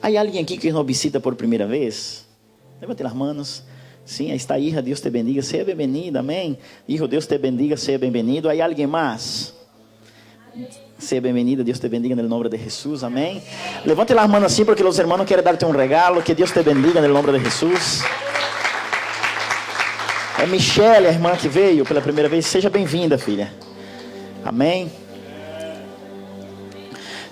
¿Hay alguien aquí que nos visita por primera vez? Levante las manos. Sim, aí está, hija, Deus te bendiga, seja bem-vinda, amém. Hijo, Deus te bendiga, seja bem-vindo. Há alguém mais? Seja bem-vinda, Deus te bendiga no nome de Jesus, amém. Levante as mãos assim, porque os irmãos querem dar-te um regalo. Que Deus te bendiga no nome de Jesus. É Michelle, a irmã que veio pela primeira vez. Seja bem-vinda, filha. Amém.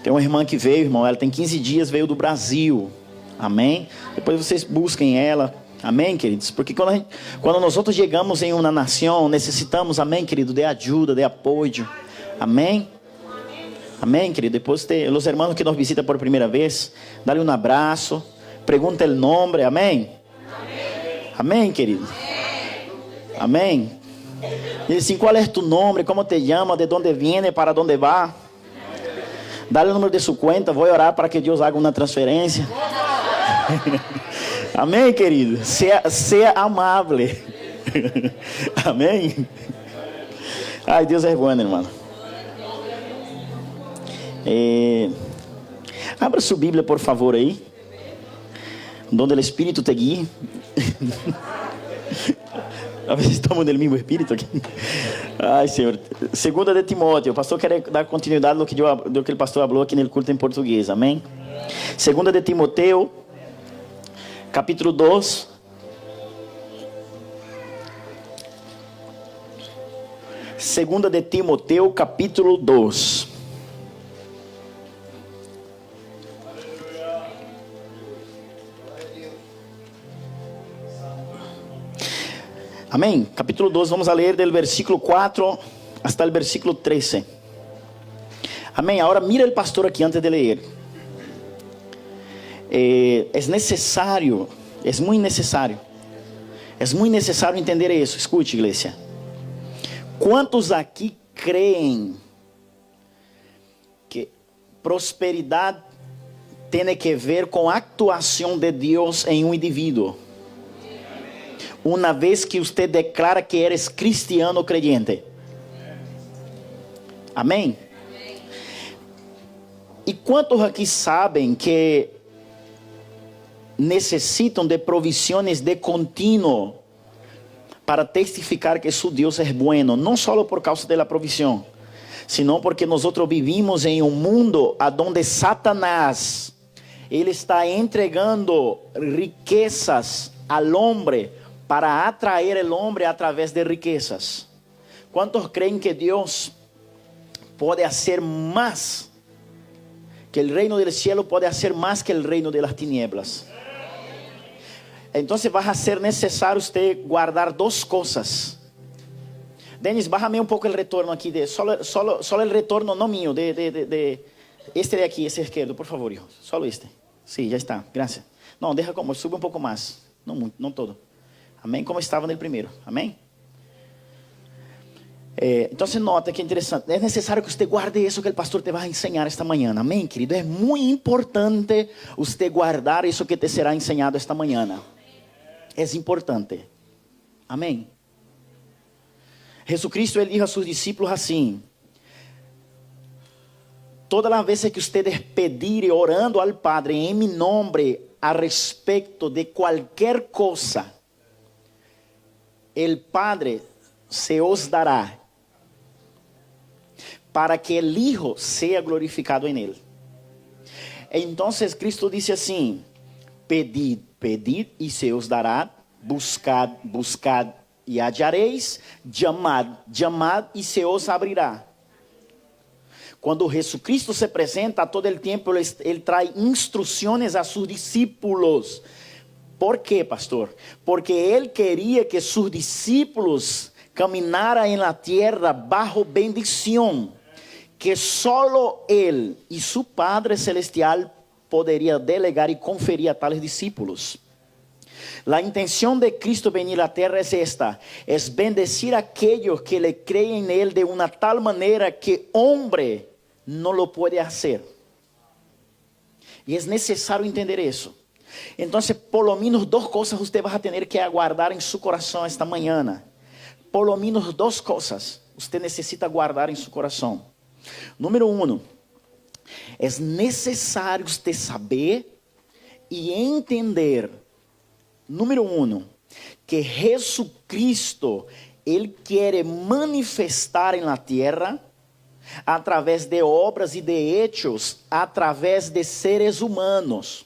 Tem uma irmã que veio, irmão. Ela tem 15 dias, veio do Brasil. Amém. Depois vocês busquem ela. Amém, queridos? Porque quando nós outros chegamos em uma nação, necessitamos, amém, querido, de ajuda, de apoio. Amém. Amém, querido. Depois os irmãos que nos visitam por primeira vez, dá-lhe um abraço, pergunta o nome. Amém. Amém, querido. Amém. Diz assim: qual é tu nome? Como te chama? De onde viene? Para onde va? Dá-lhe o número de sua conta. Vou orar para que Deus haga uma transferência. Amém, querido. Seja amável. Amém. Ai, Deus é bom, irmão. Abra sua Bíblia, por favor, aí. Onde o Espírito te guie. A ver se estamos no mesmo Espírito aqui. Ai, Senhor. Segunda de Timóteo. O pastor quer dar continuidade do que o pastor falou aqui no culto em português. Amém? Segunda de Timóteo, capítulo 2. Segunda de Timóteo, capítulo 2. Amém? Capítulo 2, vamos a ler del versículo 4 hasta el versículo 13. Amém? Agora mira el pastor aqui antes de ler. Es necesario, es muy necesario entender isso. Escute, igreja. Quantos aqui creem que prosperidade tem que ver com a actuação de Deus em um indivíduo? Uma vez que você declara que eres cristiano ou creyente. Amém? E quantos aqui sabem que necessitam de provisões de contínuo para testificar que su Deus é bueno? Não só por causa da provisión, sino porque nós vivimos em um mundo onde Satanás ele está entregando riquezas ao homem para atraer o homem através de riquezas. ¿Cuántos creen que Deus pode fazer mais? Que o reino del cielo pode fazer mais que o reino de las tinieblas. Então vai ser necessário você guardar duas coisas. Denis, bájame um pouco o retorno aqui. Solo o retorno, não mío. Este de aqui, esse esquerdo, por favor, hijo. Solo este. Sí, já está. Gracias. Não, deixa como, sube um pouco mais. Não muito, não todo. Amém? Como estava no primeiro. Amém? Então você nota que é interessante. É necessário que você guarde isso que o pastor te vai ensinar esta manhã. Amém, querido? É muito importante você guardar isso que te será ensinado esta manhã. É importante. Amém? Jesucristo, ele disse a seus discípulos assim: todas as vezes que ustedes pedirem orando al Padre em mi nome a respeito de qualquer coisa, el Padre se os dará, para que el Hijo sea glorificado en él. Entonces Cristo dice assim: pedid, pedid e se os dará, buscad, buscad e hallareis, chamad, chamad e se os abrirá. Quando Jesucristo se apresenta a todo el tempo, ele traz instruções a seus discípulos. ¿Por quê, pastor? Porque ele queria que seus discípulos caminaran en la tierra bajo bendición, que solo él y su Padre Celestial poderia delegar e conferir a tales discípulos. La intención de Cristo venir a la tierra es esta: es bendecir a aquellos que le creen en él de una tal manera que hombre no lo puede hacer. Y es necesario entender eso. Entonces, por lo menos dos cosas usted va a tener que aguardar en su corazón esta mañana. Por lo menos dos cosas usted necesita guardar en su corazón. Número 1, es necesario usted saber y entender, número 1, que Jesucristo, Él quiere manifestar en la tierra a través de obras y de hechos, a través de seres humanos,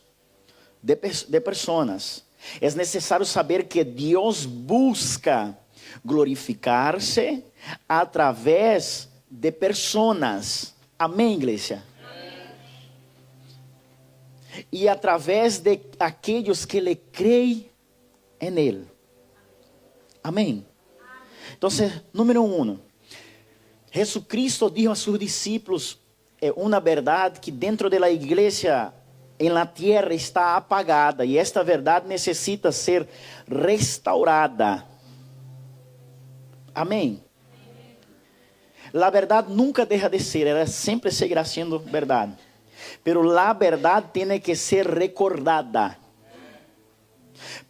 de personas. Es necesario saber que Dios busca glorificarse a través de personas. Amém, igreja? E através de aqueles que lhe creem em Ele. Amém? Então, número 1. Jesucristo dijo a sus discípulos uma verdade que dentro da igreja em la tierra está apagada. E esta verdade necessita ser restaurada. Amém? La verdade nunca deja de ser, ela sempre seguirá sendo verdade. Pero la verdade tem que ser recordada.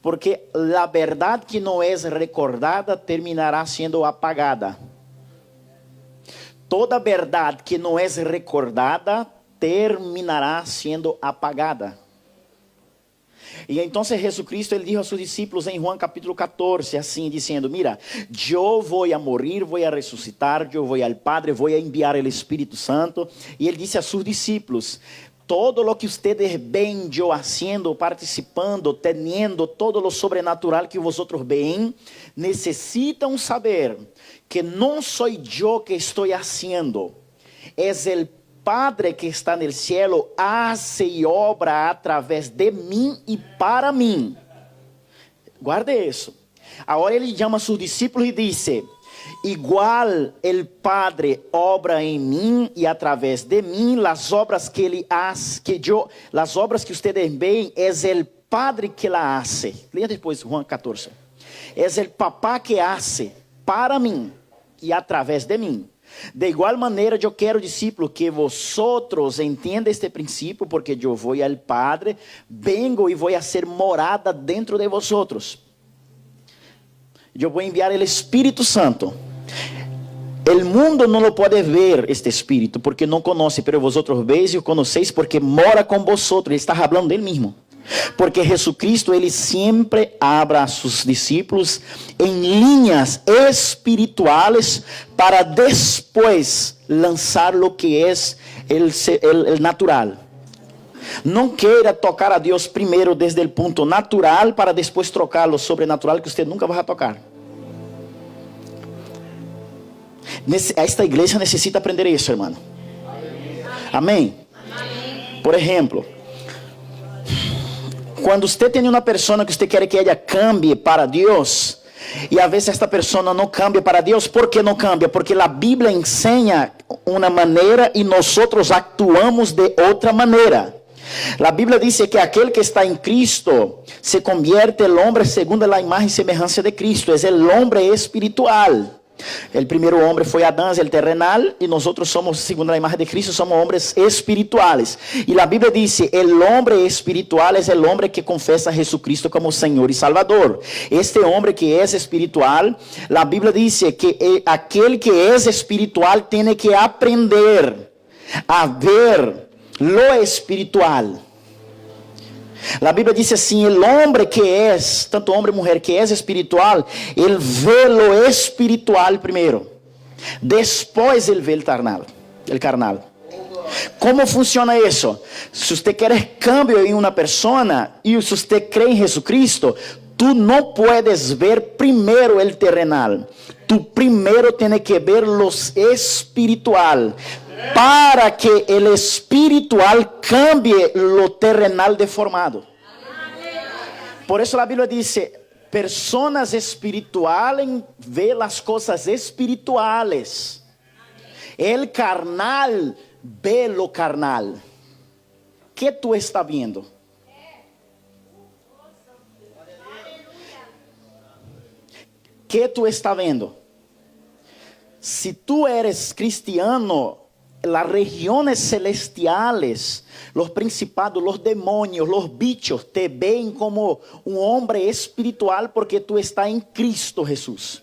Porque la verdade que não é recordada terminará sendo apagada. Toda verdade que não é recordada terminará sendo apagada. E então Jesucristo, ele disse a seus discípulos em Juan capítulo 14, assim, dizendo: mira, eu vou a morir, vou a ressuscitar, eu vou ao Padre, vou a enviar o Espírito Santo. E ele disse a seus discípulos: todo lo que ustedes ven yo haciendo, participando, teniendo todo lo sobrenatural que vosotros ven, necesitan saber que não sou eu que estou haciendo, es el Padre que está no cielo, hace y obra a través de mim e para mim. Guarde isso. Agora ele chama a seus discípulos e diz: igual el Padre obra em mim e através de mim, las obras que ele hace, las obras que ustedes veem, es el Padre que la hace. Leia depois Juan 14. Es el Papá que hace para mim e através de mim. De igual maneira, eu quero, discípulo, que vosotros entendam este princípio, porque eu vou ao Padre, vengo e vou a ser morada dentro de vosotros. Eu vou enviar o Espírito Santo. O mundo não lo pode ver, este Espírito, porque não conhece, pero vosotros veis e o conheceis, porque mora com vosotros. Ele está falando dele mesmo. Porque Jesucristo, ele sempre abra a seus discípulos em linhas espirituais para depois lançar lo que é el natural. Não queira tocar a Deus primeiro desde o ponto natural para depois trocar lo sobrenatural, que você nunca vai tocar. Esta igreja necessita aprender isso, irmão. Amém? Por exemplo, quando você tem uma pessoa que você quer que ela cambie para Deus, e a vezes esta pessoa não cambia para Deus, ¿por que não cambia? Porque a Bíblia ensina uma maneira e nós actuamos de outra maneira. A Bíblia diz que aquele que está em Cristo se convierte el hombre segundo a imagem e semelhança de Cristo, é o homem espiritual. O primeiro homem foi Adão, o terrenal, e nós somos, segundo a imagem de Cristo, somos homens espirituais. E a Bíblia diz: o homem espiritual é o homem que confessa a Jesucristo como Senhor e Salvador. Este homem que é espiritual, a Bíblia diz que aquele que é espiritual tem que aprender a ver lo espiritual. A Bíblia diz assim: o homem que é, tanto homem e mulher que é espiritual, ele vê lo espiritual primeiro, depois ele vê o carnal. Como funciona isso? Se você quer cambio em uma pessoa e se você crê em Jesucristo, tu não puedes ver primeiro o terrenal. Tu primeiro tem que ver lo espiritual, para que o espiritual cambie lo terrenal deformado. Por isso a Bíblia diz: personas espirituales ven las cosas espirituales. El carnal ve lo carnal. ¿Qué tú estás viendo? ¿Qué tú estás viendo? Si tú eres cristiano, las regiones celestiales, los principados, los demonios, los bichos te ven como un hombre espiritual porque tú estás en Cristo Jesús.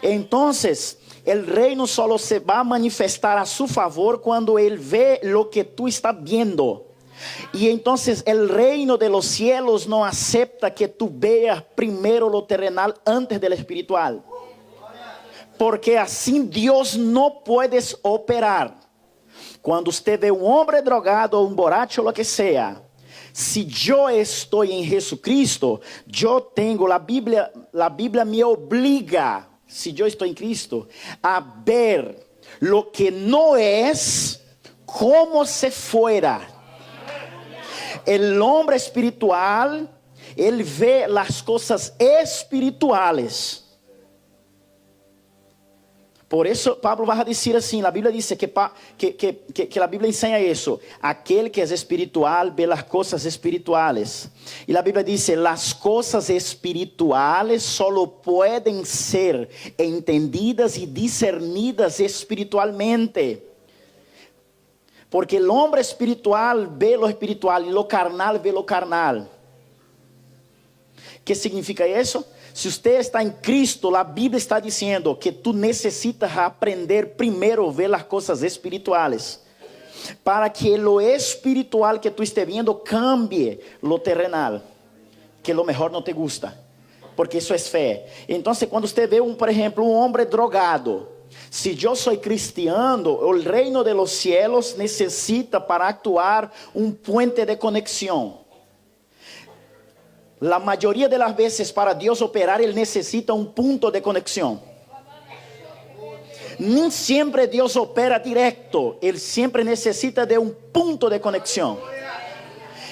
Entonces, el reino solo se va a manifestar a su favor cuando él ve lo que tú estás viendo. Y entonces el reino de los cielos no acepta que tú veas primero lo terrenal antes del espiritual. Porque así Dios no puede operar. Cuando usted ve un hombre drogado, un borracho, lo que sea, si yo estoy en Jesucristo, yo tengo la Biblia me obliga, si yo estoy en Cristo, a ver lo que no es como si fuera. El hombre espiritual, él ve las cosas espirituales. Por eso Pablo va a decir así, la Biblia dice que la Biblia enseña eso. Aquel que es espiritual ve las cosas espirituales. Y la Biblia dice, las cosas espirituales solo pueden ser entendidas y discernidas espiritualmente. Porque el hombre espiritual ve lo espiritual y lo carnal ve lo carnal. ¿Qué significa eso? Si usted está en Cristo, la Biblia está diciendo que tú necesitas aprender primero a ver las cosas espirituales. Para que lo espiritual que tú estés viendo cambie lo terrenal. Que lo mejor no te gusta. Porque eso es fe. Entonces cuando usted ve, por ejemplo, un hombre drogado. Si yo soy cristiano, el reino de los cielos necesita para actuar un puente de conexión. La mayoría de las veces para Dios operar, Él necesita un punto de conexión. Ni siempre Dios opera directo, Él siempre necesita de un punto de conexión.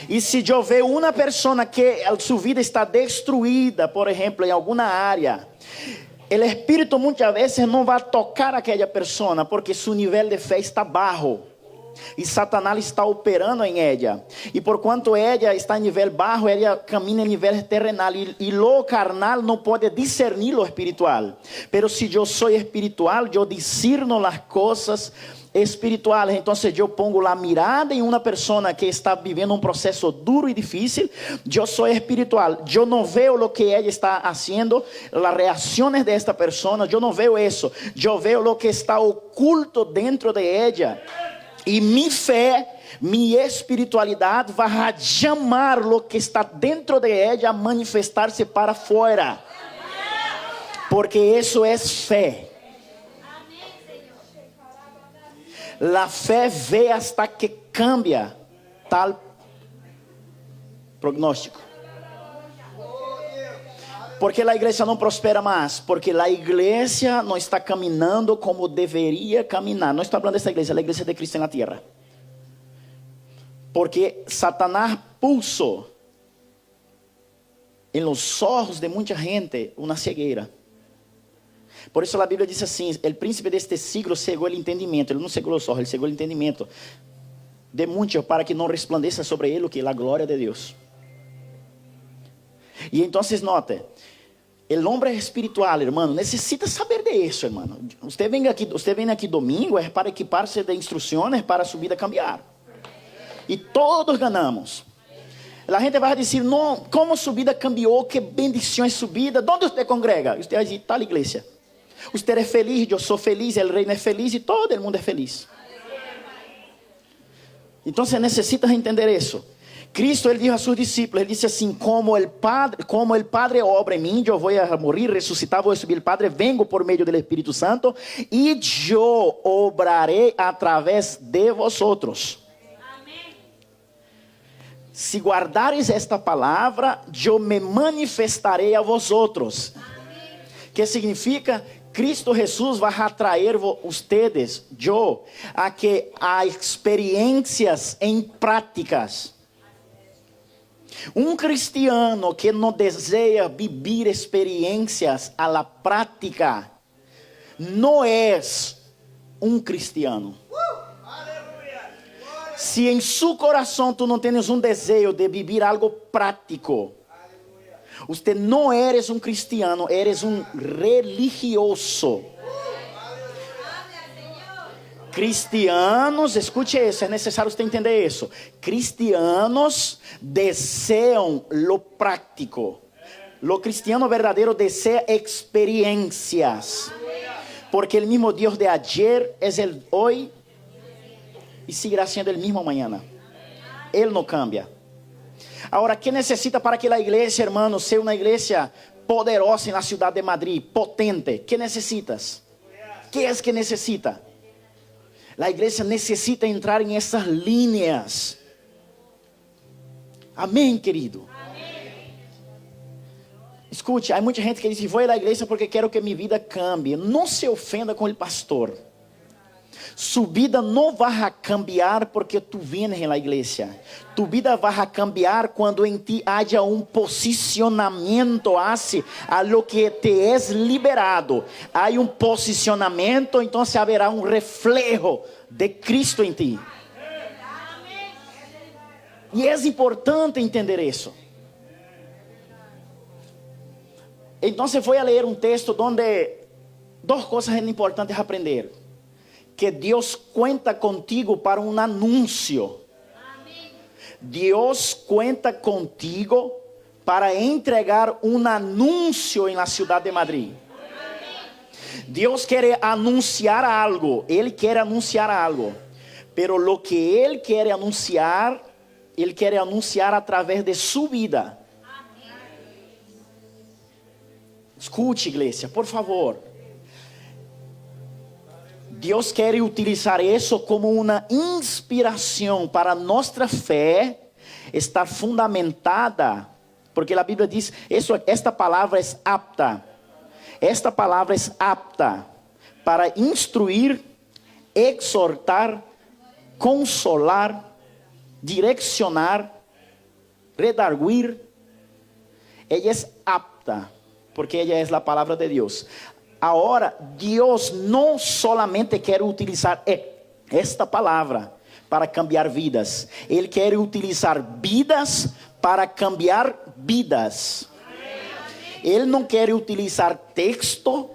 Y si yo veo una persona que su vida está destruida, por ejemplo, en alguna área, el Espíritu muchas veces no va a tocar a aquella persona porque su nivel de fe está bajo. E Satanás está operando em ella. E por quanto ella está em nível baixo, ela camina em nível terrenal. E lo carnal não pode discernir lo espiritual. Pero se eu sou espiritual, eu discerno as coisas espirituales. Então, eu pongo a mirada em uma pessoa que está vivendo um processo duro e difícil. Eu sou espiritual. Eu não vejo o que ela está fazendo, as reações desta pessoa. Eu não vejo isso. Eu vejo o que está oculto dentro de ella. E minha fé, minha espiritualidade vai chamar o que está dentro de ela a manifestar-se para fora. Porque isso é fé. A fé vê hasta que cambia tal prognóstico. Porque a igreja não prospera mais. Porque a igreja não está caminhando como deveria caminhar. Não estou falando dessa igreja, a igreja de Cristo na terra. Porque Satanás puso em los ojos de muita gente uma cegueira. Por isso a Bíblia diz assim: o príncipe deste siglo cegou o entendimento. Ele não cegou os olhos, ele cegou o entendimento de muitos para que não resplandeça sobre ele o que é a glória de Deus. E então, note, o homem espiritual, hermano, necessita saber de isso, hermano. Você vem aqui domingo é para equipar-se de instruções para a subida cambiar. E todos ganhamos. A gente vai dizer, não, como subida cambiou, que bendições subida. Onde você congrega? Você vai dizer, tal igreja. Você é feliz, eu sou feliz, o reino é feliz e todo mundo é feliz. Então, você necessita entender isso. Cristo, ele disse a seus discípulos, ele disse assim, como el Padre obra em mim, eu vou morrer, ressuscitar, vou subir, el Padre, vengo por meio do Espírito Santo, e eu obrarei através de vosotros. Se guardares esta palavra, eu me manifestarei a vosotros. Que significa, Cristo Jesus vai atrair ustedes, eu, a experiências em práticas. Um cristiano que não deseja viver experiências à la prática, não é um cristiano. Se em seu coração tu não tens um desejo de viver algo prático, você não eres um cristiano, eres um religioso. Cristianos, escute isso, é necessário você entender isso. Cristianos desejam lo prático. Lo cristiano verdadeiro deseja experiencias. Porque o mesmo Deus de ayer é o hoje e seguirá sendo o mesmo amanhã. Él no cambia. Ahora, ¿qué necesita para que la iglesia, hermano, sea una iglesia poderosa en la ciudad de Madrid, potente? ¿Qué necesitas? ¿Qué es que necesita? La iglesia necesita entrar en esas líneas. Amén, querido. Escute, há muita gente que diz: vou à igreja porque quero que minha vida cambie. Não se ofenda com o pastor. Sua vida não vai cambiar porque tu vienes na igreja. Tu vida vai cambiar quando em ti haja posicionamento hacia a lo que te es liberado. Há posicionamento, então haverá reflejo de Cristo em ti. E é importante entender isso. Então, vou ler texto onde duas coisas importantes aprender. Que Deus conta contigo para anúncio. Deus conta contigo para entregar anúncio na cidade de Madrid. Deus quer anunciar algo. Ele quer anunciar algo. Pero lo que Ele quer anunciar através de sua vida. Escute, igreja, por favor. Deus quer utilizar isso como uma inspiração para nossa fé estar fundamentada, porque a Bíblia diz, esta palavra é apta. Esta palavra é apta para instruir, exortar, consolar, direcionar, redarguir. Ela é apta, porque ela é a palavra de Deus. Agora, Deus não solamente quer utilizar esta palavra para cambiar vidas. Ele quer utilizar vidas para cambiar vidas. Ele não quer utilizar texto,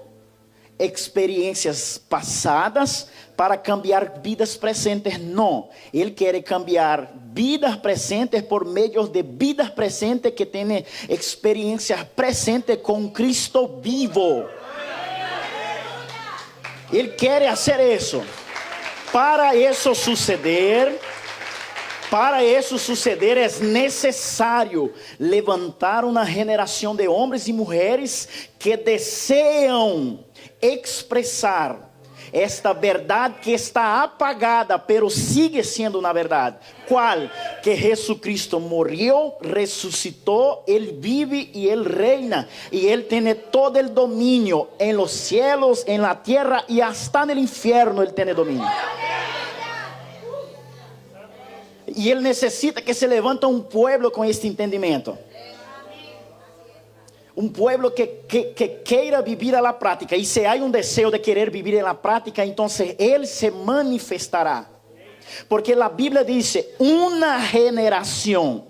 experiências passadas para cambiar vidas presentes. Não. Ele quer cambiar vidas presentes por meio de vidas presentes que têm experiências presentes com Cristo vivo. Ele quer fazer isso. Para isso suceder, é necessário levantar uma geração de homens e mulheres que desejam expressar esta verdade que está apagada, pero sigue sendo uma verdade. Qual? Que Jesucristo morreu, ressuscitou, Ele vive e Ele reina. E Ele tem todo o domínio em los cielos, en la tierra e hasta no inferno Ele tem domínio. E Ele necessita que se levante pueblo com este entendimento. Pueblo que queira vivir a la prática. E se há desejo de querer vivir a la prática, então Ele se manifestará. Porque a Bíblia diz: uma geração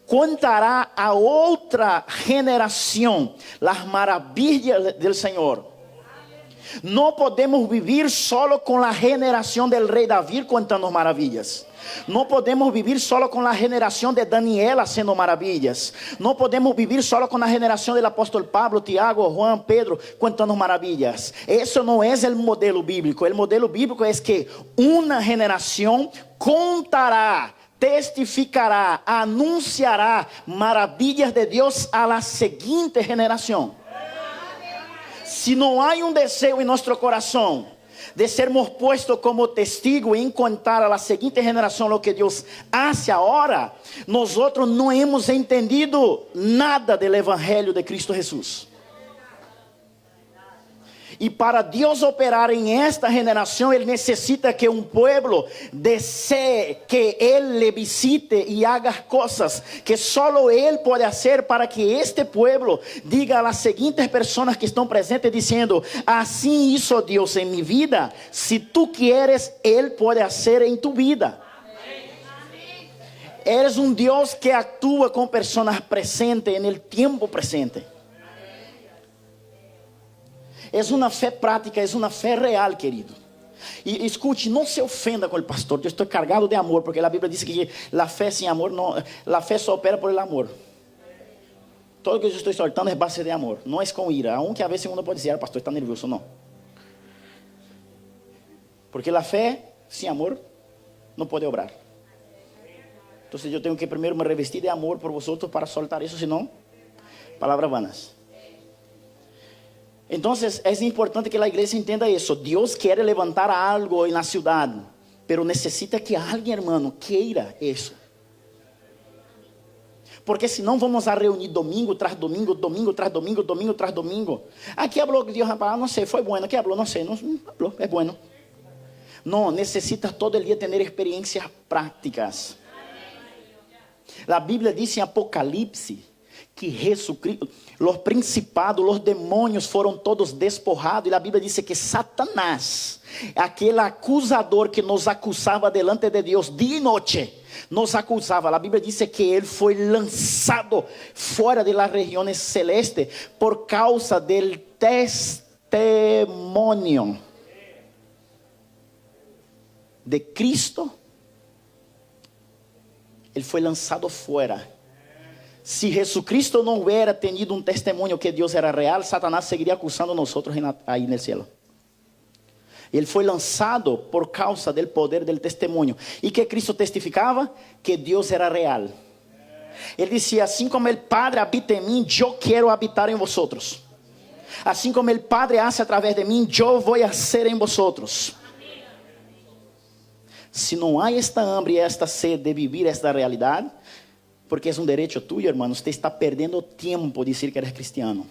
contará a outra geração as maravilhas do Senhor. Não podemos vivir solo com a geração del rei David contando maravilhas. Não podemos viver solo com a geração de Daniel haciendo maravilhas. Não podemos viver solo com a geração do apóstolo Pablo, Tiago, Juan, Pedro contando maravilhas. Isso não é o modelo bíblico. O modelo bíblico é que uma geração contará, testificará, anunciará maravilhas de Deus a la seguinte geração. Se não há desejo em nosso coração de sermos puestos como testigo em contar a la seguinte geração o que Deus hace agora, nós não hemos entendido nada do evangelho de Cristo Jesus. E para Deus operar em esta geração, Ele necessita que pueblo desee que Ele le visite e haga coisas que solo Ele pode fazer, para que este pueblo diga a las seguintes pessoas que estão presentes, dizendo: assim hizo Deus em minha vida, se tu quieres, Ele pode fazer em tu vida. Eres Deus que atua com pessoas presentes no tempo presente. É uma fé prática, é uma fé real, querido. E escute, não se ofenda com o pastor. Eu estou carregado de amor, porque a Bíblia diz que a fé sem amor, não, a fé só opera por el amor. Todo o que eu estou soltando é base de amor, não é com ira. Aunque a vezes uno pode dizer: pastor, está nervioso. Não. Porque a fé sem amor não pode obrar. Entonces yo tengo que primero me revestir de amor por vosotros para soltar eso, senão, palabras vanas. Entonces es importante que la iglesia entienda eso. Dios quiere levantar algo en la ciudad, pero necesita que alguien, hermano, quiera eso. Porque senão vamos a reunir domingo tras domingo, domingo tras domingo, domingo tras domingo. Aqui habló Dios, não sei, foi bueno. Aqui habló, não sei, não habló, é bueno. No, necesitas todo el día tener experiencias prácticas. La Biblia dice en Apocalipsis que Jesucristo, los principados, los demonios fueron todos despojados. Y la Biblia dice que Satanás, aquel acusador que nos acusaba delante de Dios día y noche, nos acusaba. La Biblia dice que él fue lanzado fuera de las regiones celestes por causa del testimonio de Cristo. Él fue lanzado fuera. Si Jesucristo no hubiera tenido un testimonio que Dios era real, Satanás seguiría acusando a nosotros ahí en el cielo. Él fue lanzado por causa del poder del testimonio. ¿Y que Cristo testificaba? Que Dios era real. Él decía, así como el Padre habita en mí, yo quiero habitar en vosotros. Así como el Padre hace a través de mí, yo voy a hacer en vosotros. Si no hay esta hambre y esta sed de vivir esta realidad, porque es un derecho tuyo, hermano, usted está perdiendo tiempo de decir que eres cristiano.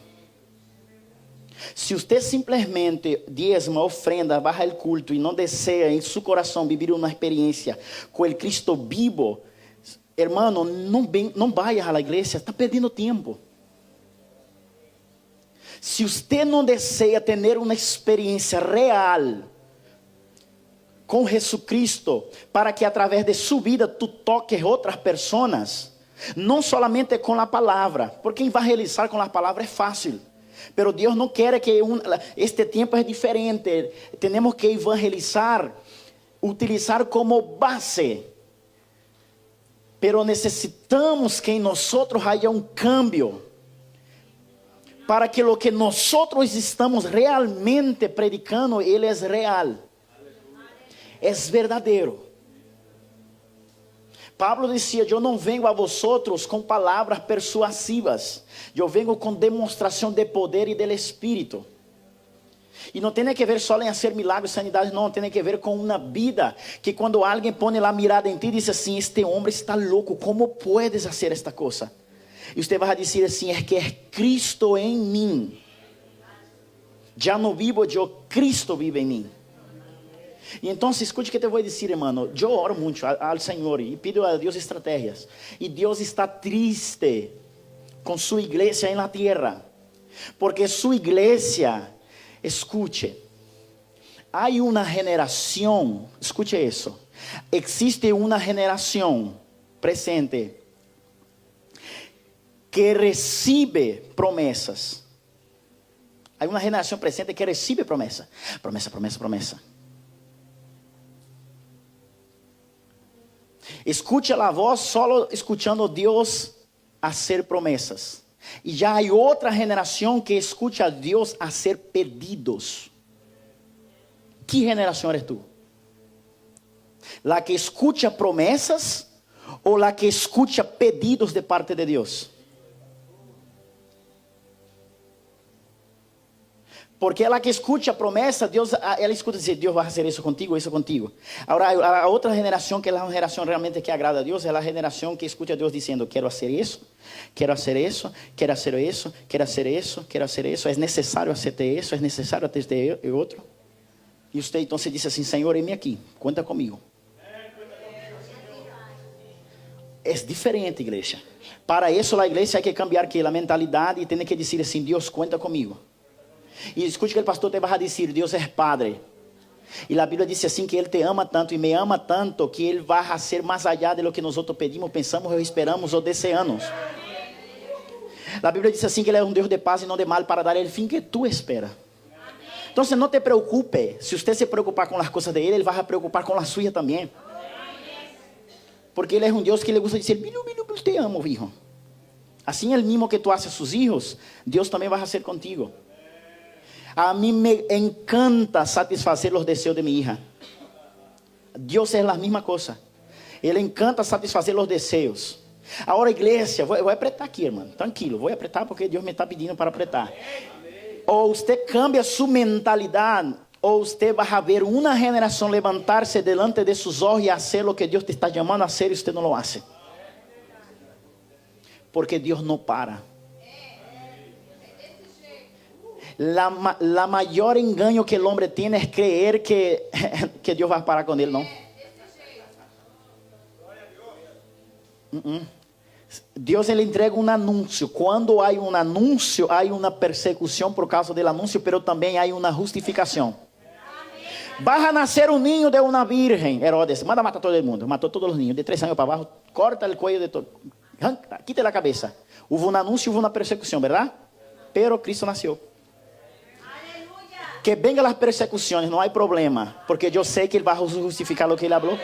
Si usted simplesmente diezma, ofrenda, baja el culto y no desea en su corazón vivir una experiencia con el Cristo vivo, hermano, no vaya a la iglesia, está perdiendo tiempo. Si usted no desea tener una experiencia real com Jesucristo, para que através de sua vida tu toques outras pessoas, não solamente com a palavra, porque evangelizar com a palavra é fácil, pero Deus não quer que este tempo é diferente, temos que evangelizar, utilizar como base, pero necessitamos que em nós haja um cambio, para que o que nós estamos realmente predicando, ele é real. É verdadeiro. Pablo dizia, eu não venho a vosotros com palavras persuasivas, eu venho com demonstração de poder e do Espírito. E não tem que ver só em fazer milagres, sanidades, não, tem que ver com uma vida, que quando alguém põe a mirada em ti, diz assim, este homem está louco, como puedes fazer esta coisa? E você vai dizer assim, é que é Cristo em mim. Já não vivo eu, Cristo vive em mim. E então, escute o que te vou dizer, irmão. Eu oro muito ao Senhor e pido a Deus estratégias. E Deus está triste com sua igreja na terra, porque sua igreja, escute, há uma geração, escute isso, existe uma geração presente que recebe promessas. Há uma geração presente que recebe promessa, promessa, promessa, promessa. Escute a voz solo escuchando Deus hacer promessas. E já há outra geração que escuta a Deus hacer pedidos. Que geração eres tu? La que escucha promessas ou la que escucha pedidos de parte de Deus? Porque ela que escuta a promessa, Deus, ela escuta dizer, Deus vai fazer isso contigo. Agora, a outra geração, que é uma geração realmente que agrada a Deus, é a geração que escuta a Deus dizendo, quero fazer isso, quero fazer isso, quero fazer isso, quero fazer isso, quero fazer isso, é necessário fazer isso, é necessário fazer outro. E você então se diz assim, Senhor, eis-me aqui, conta comigo. É diferente, igreja. Para isso, a igreja tem que cambiar a mentalidade e tem que dizer assim, Deus, conta comigo. E escute que o pastor te vai dizer, Deus é Padre. E a Bíblia diz assim que Ele te ama tanto e me ama tanto que Ele vai fazer mais allá de lo que nós pedimos, pensamos ou esperamos ou desejamos. A Bíblia diz assim que Ele é um Deus de paz e não de mal para dar o fim que tu espera. Então não te preocupe, se você se preocupar com as coisas de Ele, Ele vai se preocupar com as suas também. Porque Ele é um Deus que Ele gusta de dizer, eu te amo, hijo. Assim, o mesmo que tu haces a seus filhos, Deus também vai fazer contigo. A mim me encanta satisfazer os desejos de minha hija. Deus é a mesma coisa. Ele encanta satisfazer os desejos. Agora, igreja, vou apertar aqui, irmão. Tranquilo, vou apertar porque Deus me está pedindo para apertar. Ou você cambia sua mentalidade, ou você vai ver uma geração levantar-se delante de seus olhos e fazer o que Deus te está chamando a hacer e você não lo hace. Porque Deus não para. La maior engano que o homem tem é creer que Deus vai parar com ele, não. Deus ele entrega um anúncio. Quando há um anúncio, há uma persecução por causa do anúncio, mas também há uma justificação. Vai a nascer um ninho de uma virgem. Herodes, manda matar todo mundo. Matou todos os ninhos, de 3 anos para abaixo. Corta o cuello de todo. Quita a cabeça. Houve um anúncio, houve uma persecução, verdade? Pero Cristo nasceu. Que vengan las persecuciones, no hay problema, porque yo sé que Él va a justificar lo que Él habló.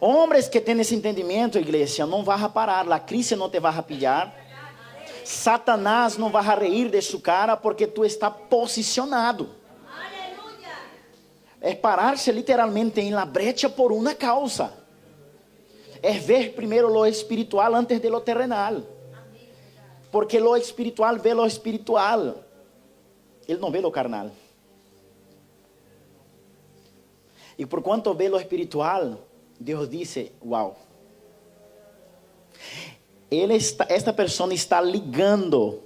Hombres que têm esse entendimento, igreja, não vai parar, a crise não te vai pilhar, Satanás não vai reír de sua cara, porque tu está posicionado. É parar-se literalmente em la brecha por uma causa. É ver primeiro lo espiritual antes de lo terrenal, porque lo espiritual vê lo espiritual. Ele não vê o carnal. E por quanto vê o espiritual, Deus disse, uau. Esta pessoa está ligando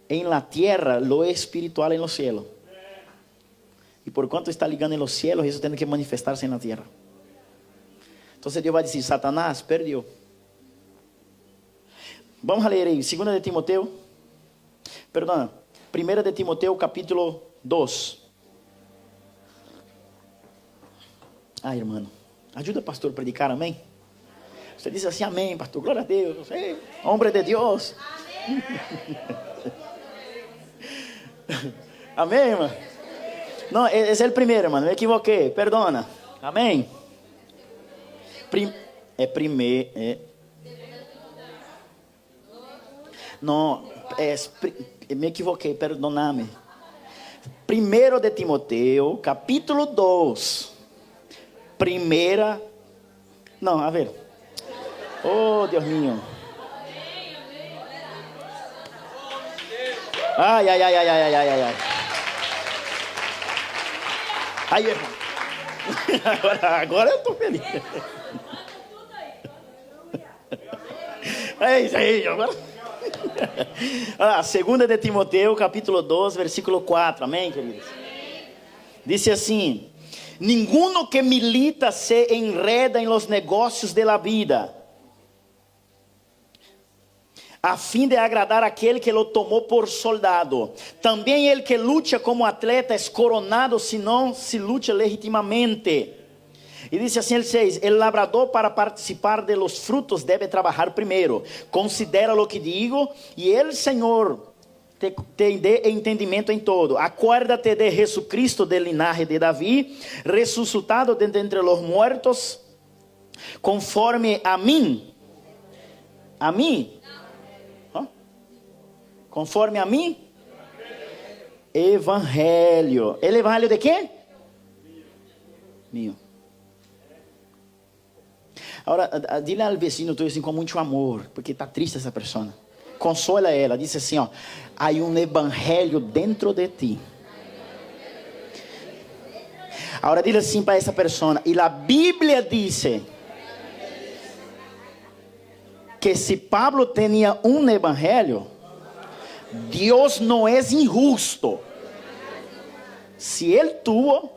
em la tierra lo espiritual en los cielos. E por quanto está ligando em los cielos, isso tem que manifestar-se na terra. Então Deus vai dizer, Satanás perdeu. Vamos a ler aí, 2 de Timoteo. Perdona. 1 de Timoteo capítulo 2. Ai, irmão, ajuda o pastor a predicar, amém? Você diz assim, amém, pastor, glória a Deus. Ei, homem de Deus. Amém, irmão? Não, esse é o primeiro, irmão, me equivoquei, perdona. Amém? Não, me equivoquei, perdona-me. 1 de Timoteo, capítulo 2. Não, a ver. Oh, Deus mío. Ai. Aí, agora eu estou feliz. É isso aí, agora. 2 de Timoteo, capítulo 2, versículo 4. Amém, queridos? Diz assim: ninguno que milita se enreda en los negocios de la vida, a fim de agradar aquele que lo tomou por soldado. Também el que lucha como atleta es coronado, si não se lucha legitimamente. E diz assim el 6, el labrador para participar de los frutos debe trabajar primero. Considera lo que digo, e el Senhor te dê entendimento em todo. Acuérdate de Jesucristo del linaje de David, resucitado de entre los muertos, conforme a mí. A mí. Conforme a mim. Evangelho. El evangelho de quem? Mío. Agora, dile ao vecino tuyo assim com muito amor, porque está triste essa pessoa. Consola ela, diz assim, ó, há um evangelho dentro de ti. Agora dile assim para essa pessoa, e a Bíblia diz que se Pablo tinha um evangelho, Deus não é injusto. Se ele tuvo,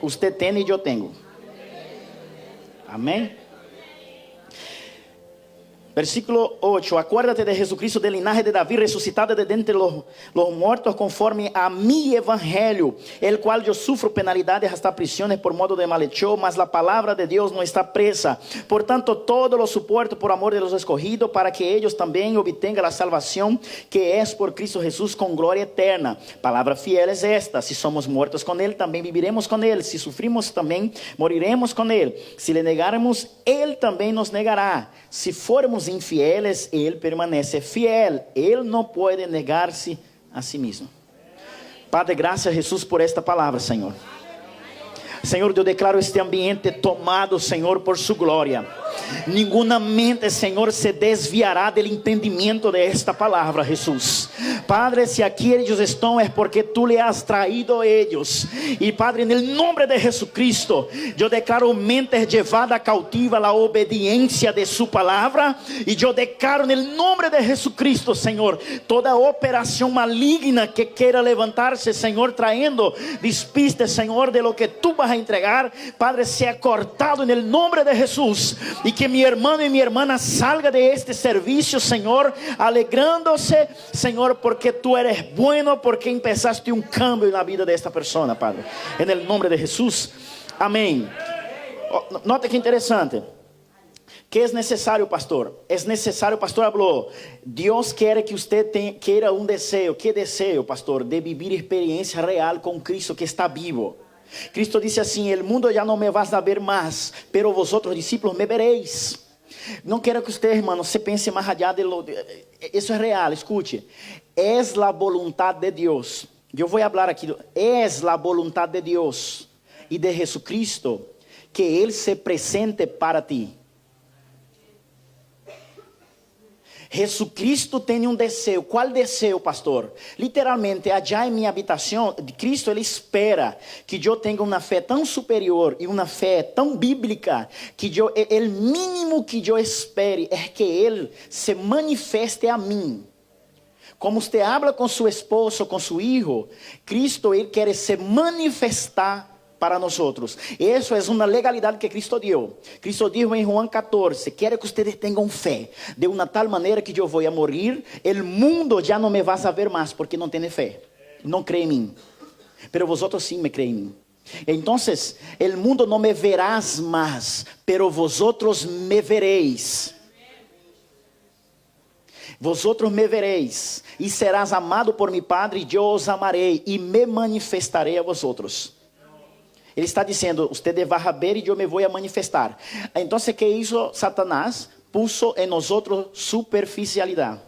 você tem e eu tenho. Amém? Versículo 8, acuérdate de Jesucristo del linaje de David, resucitado de entre los muertos, conforme a mi evangelio, el cual yo sufro penalidades hasta prisiones por modo de malhechor, mas la palabra de Dios no está presa. Por tanto, todo lo soporto por amor de los escogidos, para que ellos también obtengan la salvación que es por Cristo Jesús con gloria eterna. Palabra fiel es esta: si somos muertos con Él, también viviremos con Él. Si sufrimos, también moriremos con Él. Si le negaremos, Él también nos negará. Si formos infieles, Él permanece fiel. Él no puede negar-se a si mismo. Padre, graças a Jesus por esta palavra, Senhor. Senhor, eu declaro este ambiente tomado, Senhor, por su glória. Ninguna mente, Senhor, se desviará del entendimiento de esta palavra, Jesús. Padre, si aquí ellos están es porque tú le has traído a ellos. Y Padre, en el nombre de Jesucristo, yo declaro mentes llevada cautiva a la obediencia de su palabra. Y yo declaro en el nombre de Jesucristo, Señor, toda operación maligna que quiera levantarse, Señor, trayendo despistes, Señor, de lo que tú vas a entregar, Padre, sea cortado en el nombre de Jesús. Y que mi hermano y mi hermana salga de este servicio, Señor, alegrándose, Señor, porque tú eres bueno, porque empezaste un cambio en la vida de esta persona, Padre. En el nombre de Jesús. Amén. Nota que interessante. ¿Qué es necesario, pastor? Es necesario, pastor habló, Dios quiere que usted quiera un deseo. ¿Qué deseo, pastor? De vivir experiencia real con Cristo que está vivo. Cristo dice así: el mundo ya no me vas a ver más, pero vosotros, discípulos, me veréis. No quiero que usted, hermano, se pense más allá de lo... Eso es real, escuche. Es la voluntad de Dios. Yo voy a hablar aquí. Es la voluntad de Dios y de Jesucristo que Él se presente para ti. Jesucristo tem um desejo. Qual desejo, pastor? Literalmente, allá em minha habitação, Cristo, Ele espera que eu tenha uma fé tão superior e uma fé tão bíblica, que o mínimo que eu espere é que Ele se manifeste a mim. Como você habla com seu esposo, com seu filho, Cristo, Ele quer se manifestar para nosotros. Eso es una legalidad que Cristo dio. Cristo dijo en Juan 14, quiero que ustedes tengan fe, de una tal manera que yo voy a morir, el mundo ya no me va a ver más, porque no tiene fe, no cree en mí, pero vosotros sí me creen en mí. Entonces, el mundo no me verás más, pero vosotros me veréis. Vosotros me veréis, y serás amado por mi Padre, y yo os amaré, y me manifestaré a vosotros. Ele está dizendo, ustedes van a ver y yo me voy a manifestar. Entonces, ¿qué hizo Satanás? Puso en nosotros superficialidad.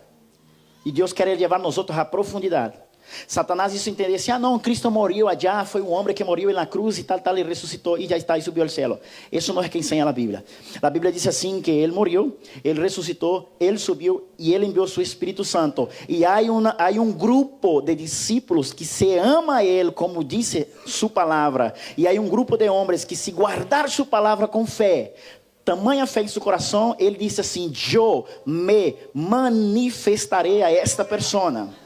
Y Dios quiere llevar a nosotros a profundidad. Satanás hizo entender assim, não, Cristo morreu allá, foi um homem que morreu na cruz e tal, e ressuscitou e já está e subiu ao céu. Isso não é que ensina a Bíblia. A Bíblia diz assim que ele morreu, ele ressuscitou, ele subiu e ele enviou seu Espírito Santo. E há um grupo de discípulos que se ama a ele, como disse sua palavra. E há um grupo de homens que se guardar sua palavra com fé, tamanha fé em seu coração, ele disse assim, eu me manifestarei a esta persona.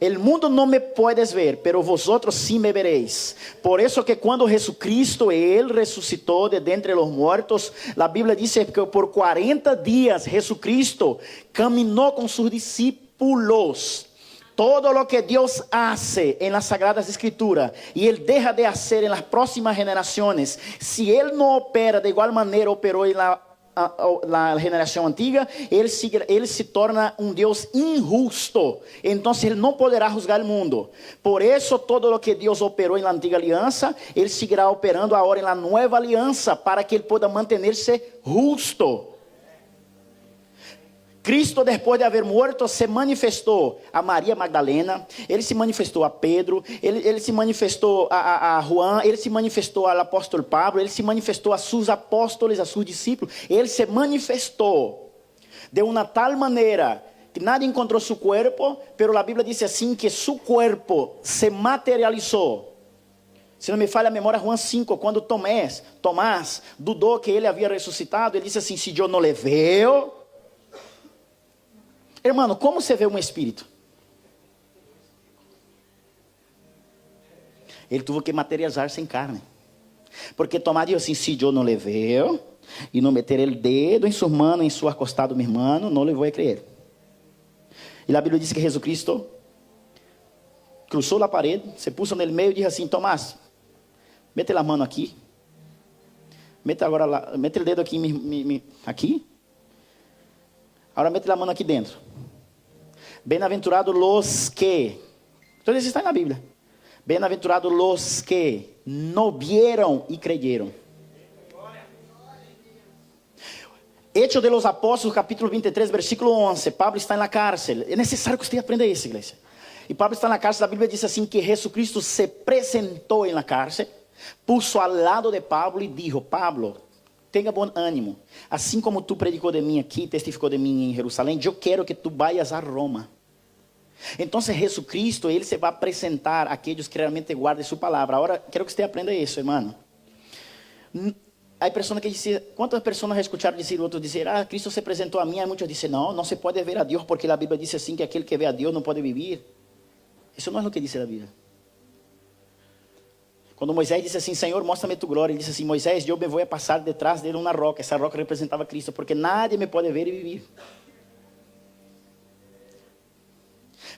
El mundo no me puedes ver, pero vosotros sí me veréis. Por eso que cuando Jesucristo, Él resucitó de entre los muertos, la Biblia dice que por 40 días Jesucristo caminó con sus discípulos. Todo lo que Dios hace en las Sagradas Escrituras y Él deja de hacer en las próximas generaciones, si Él no opera de igual manera operó en la generación antigua, él se torna un Dios injusto. Entonces Él no podrá juzgar el mundo. Por eso todo lo que Dios operó en la antigua alianza, Él seguirá operando ahora en la nueva alianza, para que Él pueda mantenerse justo. Cristo, depois de haver muerto, se manifestou a Maria Magdalena, Ele se manifestou a Pedro, Ele se manifestou a Juan, Ele se manifestou ao apóstolo Pablo, Ele se manifestou a seus apóstolos, a seus discípulos. Ele se manifestou de uma tal maneira que nadie encontrou seu corpo, pero a Bíblia diz assim que seu corpo se materializou. Se não me falha a memória, Juan 5, quando Tomás dudou que Ele havia ressuscitado, ele disse assim, se eu não le veo... Hermano, como você vê um espírito? Ele teve que materializar-se em carne. Porque Tomás disse assim, se eu não le veo, e não meter o dedo em sua mano, em seu acostado, meu irmão, não le vou a crer. E a Bíblia diz que Jesucristo cruzou a parede, se puso no meio e disse assim, Tomás, mete a mão aqui. Mete o dedo aqui, aqui. Agora mete a mão aqui dentro. Bem-aventurados los que... Tudo isso está na Bíblia. Bem-aventurados los que não vieram e creyeron. Hechos de los Apóstolos, capítulo 23, versículo 11. Pablo está na cárcel. É necessário que você aprenda isso, igreja. E Pablo está na cárcel. A Bíblia diz assim que Jesucristo se apresentou na cárcel. puso al lado de Pablo y dijo: Pablo, tenga buen ánimo. Assim como tu predicou de mim aqui, testificou de mim em Jerusalém, eu quero que tu vayas a Roma. Então, Jesucristo, Ele se vai apresentar a aqueles que realmente guardem sua palavra. Agora, quero que você aprenda isso, irmão. Há pessoas que dizem, quantas pessoas já escutaram dizer, outros dizer, Cristo se apresentou a mim, e muitos dizem, não se pode ver a Deus, porque a Bíblia diz assim, que aquele que vê a Deus não pode viver. Isso não é o que diz a Bíblia. Quando Moisés disse assim, Senhor, mostra-me tu glória, ele disse assim, Moisés, eu me vou passar detrás dele uma roca. Essa roca representava Cristo, porque nadie me pode ver e viver.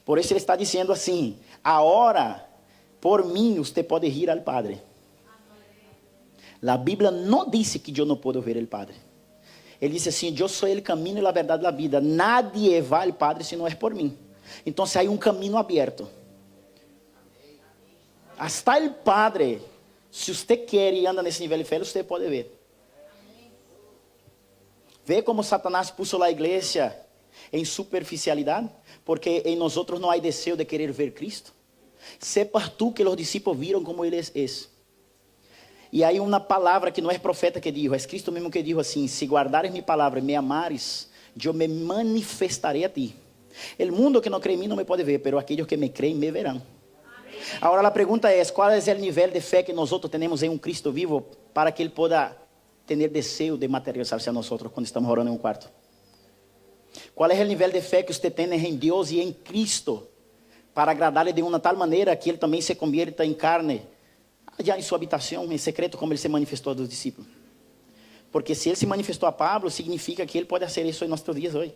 Por isso ele está dizendo assim, agora, por mim, você pode ir ao Padre. A Bíblia não disse que eu não posso ver o Padre. Ele disse assim, eu sou o caminho, a verdade e a vida. Nadie vai ao Padre se não é por mim. Então, há um caminho aberto. Hasta o Padre, se você quer e anda nesse nível de fé, você pode ver. Vê como Satanás puso a igreja em superficialidade, porque em nós não há desejo de querer ver Cristo. Sepas tu que os discípulos viram como Ele é. E aí uma palavra que não é profeta que dijo, é Cristo mesmo que dijo assim, se guardares minha palavra e me amares, eu me manifestarei a ti. O mundo que não crê em mim não me pode ver, pero aqueles que me creem me verão. Agora a pergunta é, qual é o nível de fé que nós temos em um Cristo vivo para que Ele possa ter desejo de materializar-se a nós quando estamos orando em um quarto? Qual é o nível de fé que você tem em Deus e em Cristo para agradar-lhe de uma tal maneira que Ele também se convierta em carne já em sua habitação, em secreto, como Ele se manifestou aos discípulos? Porque se Ele se manifestou a Pablo, significa que Ele pode fazer isso em nossos dias hoje.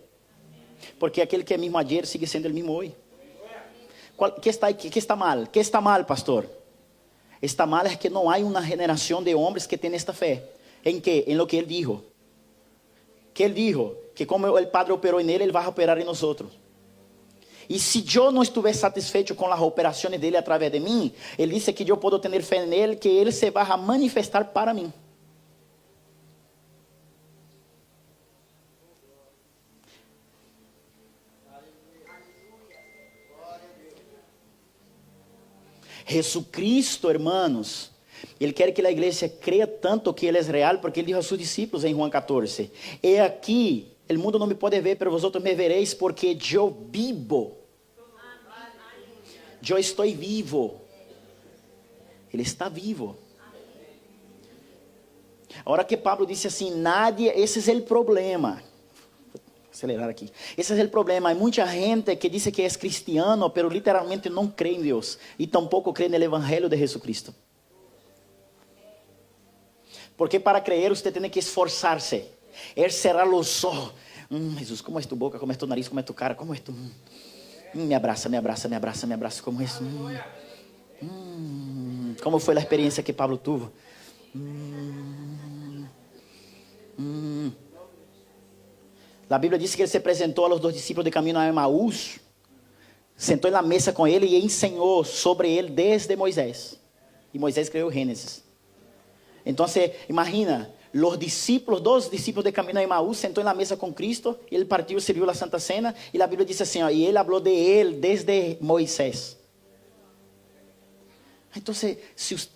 Porque aquele que é mesmo ayer sigue sendo o mesmo hoje. Que está mal? Que está mal, pastor? Está mal é que não há uma generação de homens que tem esta fé. ¿En qué? En lo que Ele dijo. Que Ele dijo que como o Padre operou nele, Ele vai operar em nós. E se eu não estiver satisfeito com as operações dele através de mim, Ele disse que eu posso ter fé nele, que Ele se vai manifestar para mim. Jesucristo, hermanos, Ele quer que a igreja creia tanto que Ele é real, porque Ele disse aos seus discípulos em João 14, e aqui, o mundo não me pode ver, pero vosotros me vereis, porque eu vivo. Eu estou vivo. Ele está vivo. Agora que Pablo disse assim, nadie, esse é o problema. Vou acelerar aqui. Esse é o problema. Há muita gente que diz que é cristiano, pero literalmente não crê em Deus. E tampouco crê no Evangelho de Jesucristo. Porque para crer, você tem que esforçar-se. Cerrar os olhos. Jesus, como é tu boca, como é tu nariz, como é tu cara, como é tu... me abraça, me abraça, me abraça, me abraça, como é isso? Como foi a experiência que Pablo teve? A Bíblia diz que Ele se apresentou aos 2 discípulos de caminho a Emaús, sentou na mesa com ele e ensinou sobre ele desde Moisés. E Moisés escreveu Gênesis. Então, imagina, os discípulos, 2 discípulos de caminho a Emaús, sentou na mesa com Cristo, ele partiu, serviu a Santa Cena, e a Bíblia diz assim, e ele falou de ele desde Moisés. Então,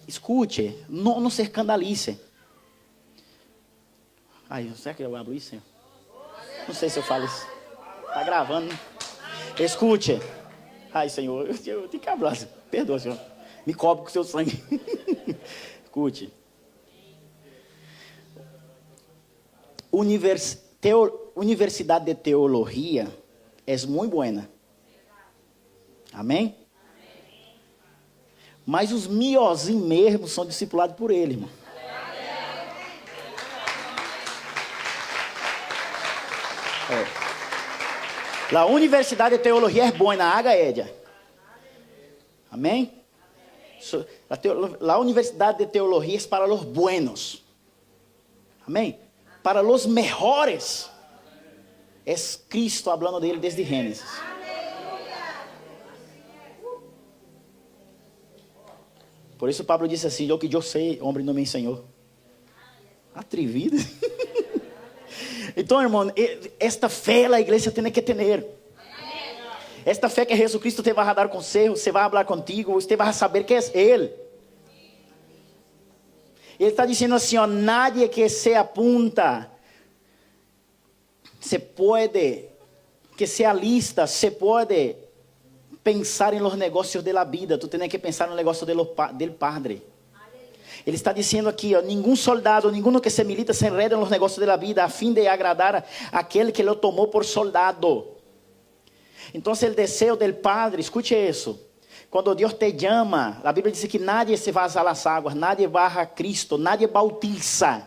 escute, não se escandalize. Será que eu abro isso, Senhor? Não sei se eu falo isso. Está gravando, né? Escute. Senhor, eu tenho que falar. Perdoa, Senhor. Me cobre com o seu sangue. Escute. Universidade de Teologia é muito boa. Amém? Mas os miozinhos mesmo são discipulados por ele, irmão. A Universidade de Teologia é boa na Haga Édia. Amém? A Universidade de Teologia é para os buenos. Amém? Para os melhores. É Cristo falando dele desde Gênesis. Por isso Pablo disse assim, o que eu sei, homem não me ensinou. Atrevido. Então, irmão, esta fé a igreja tem que ter. Esta fé que Jesus Cristo te vai dar conselho, você vai falar contigo, você vai saber que é Ele. Ele está dizendo assim, ó, nadie que se apunta, se puede, que se alista, se puede pensar em los negócios de la vida. Tu tens que pensar no negócio del Padre. Ele está dizendo aqui, ó, nenhum soldado, ninguno que se milita se enreda en los negócios de la vida a fim de agradar a aquele que lo tomou por soldado. Então, o desejo del Padre, escute isso. Quando Deus te chama, a Bíblia diz que nadie se vai a las águas, nadie barra a Cristo, nadie bautiza.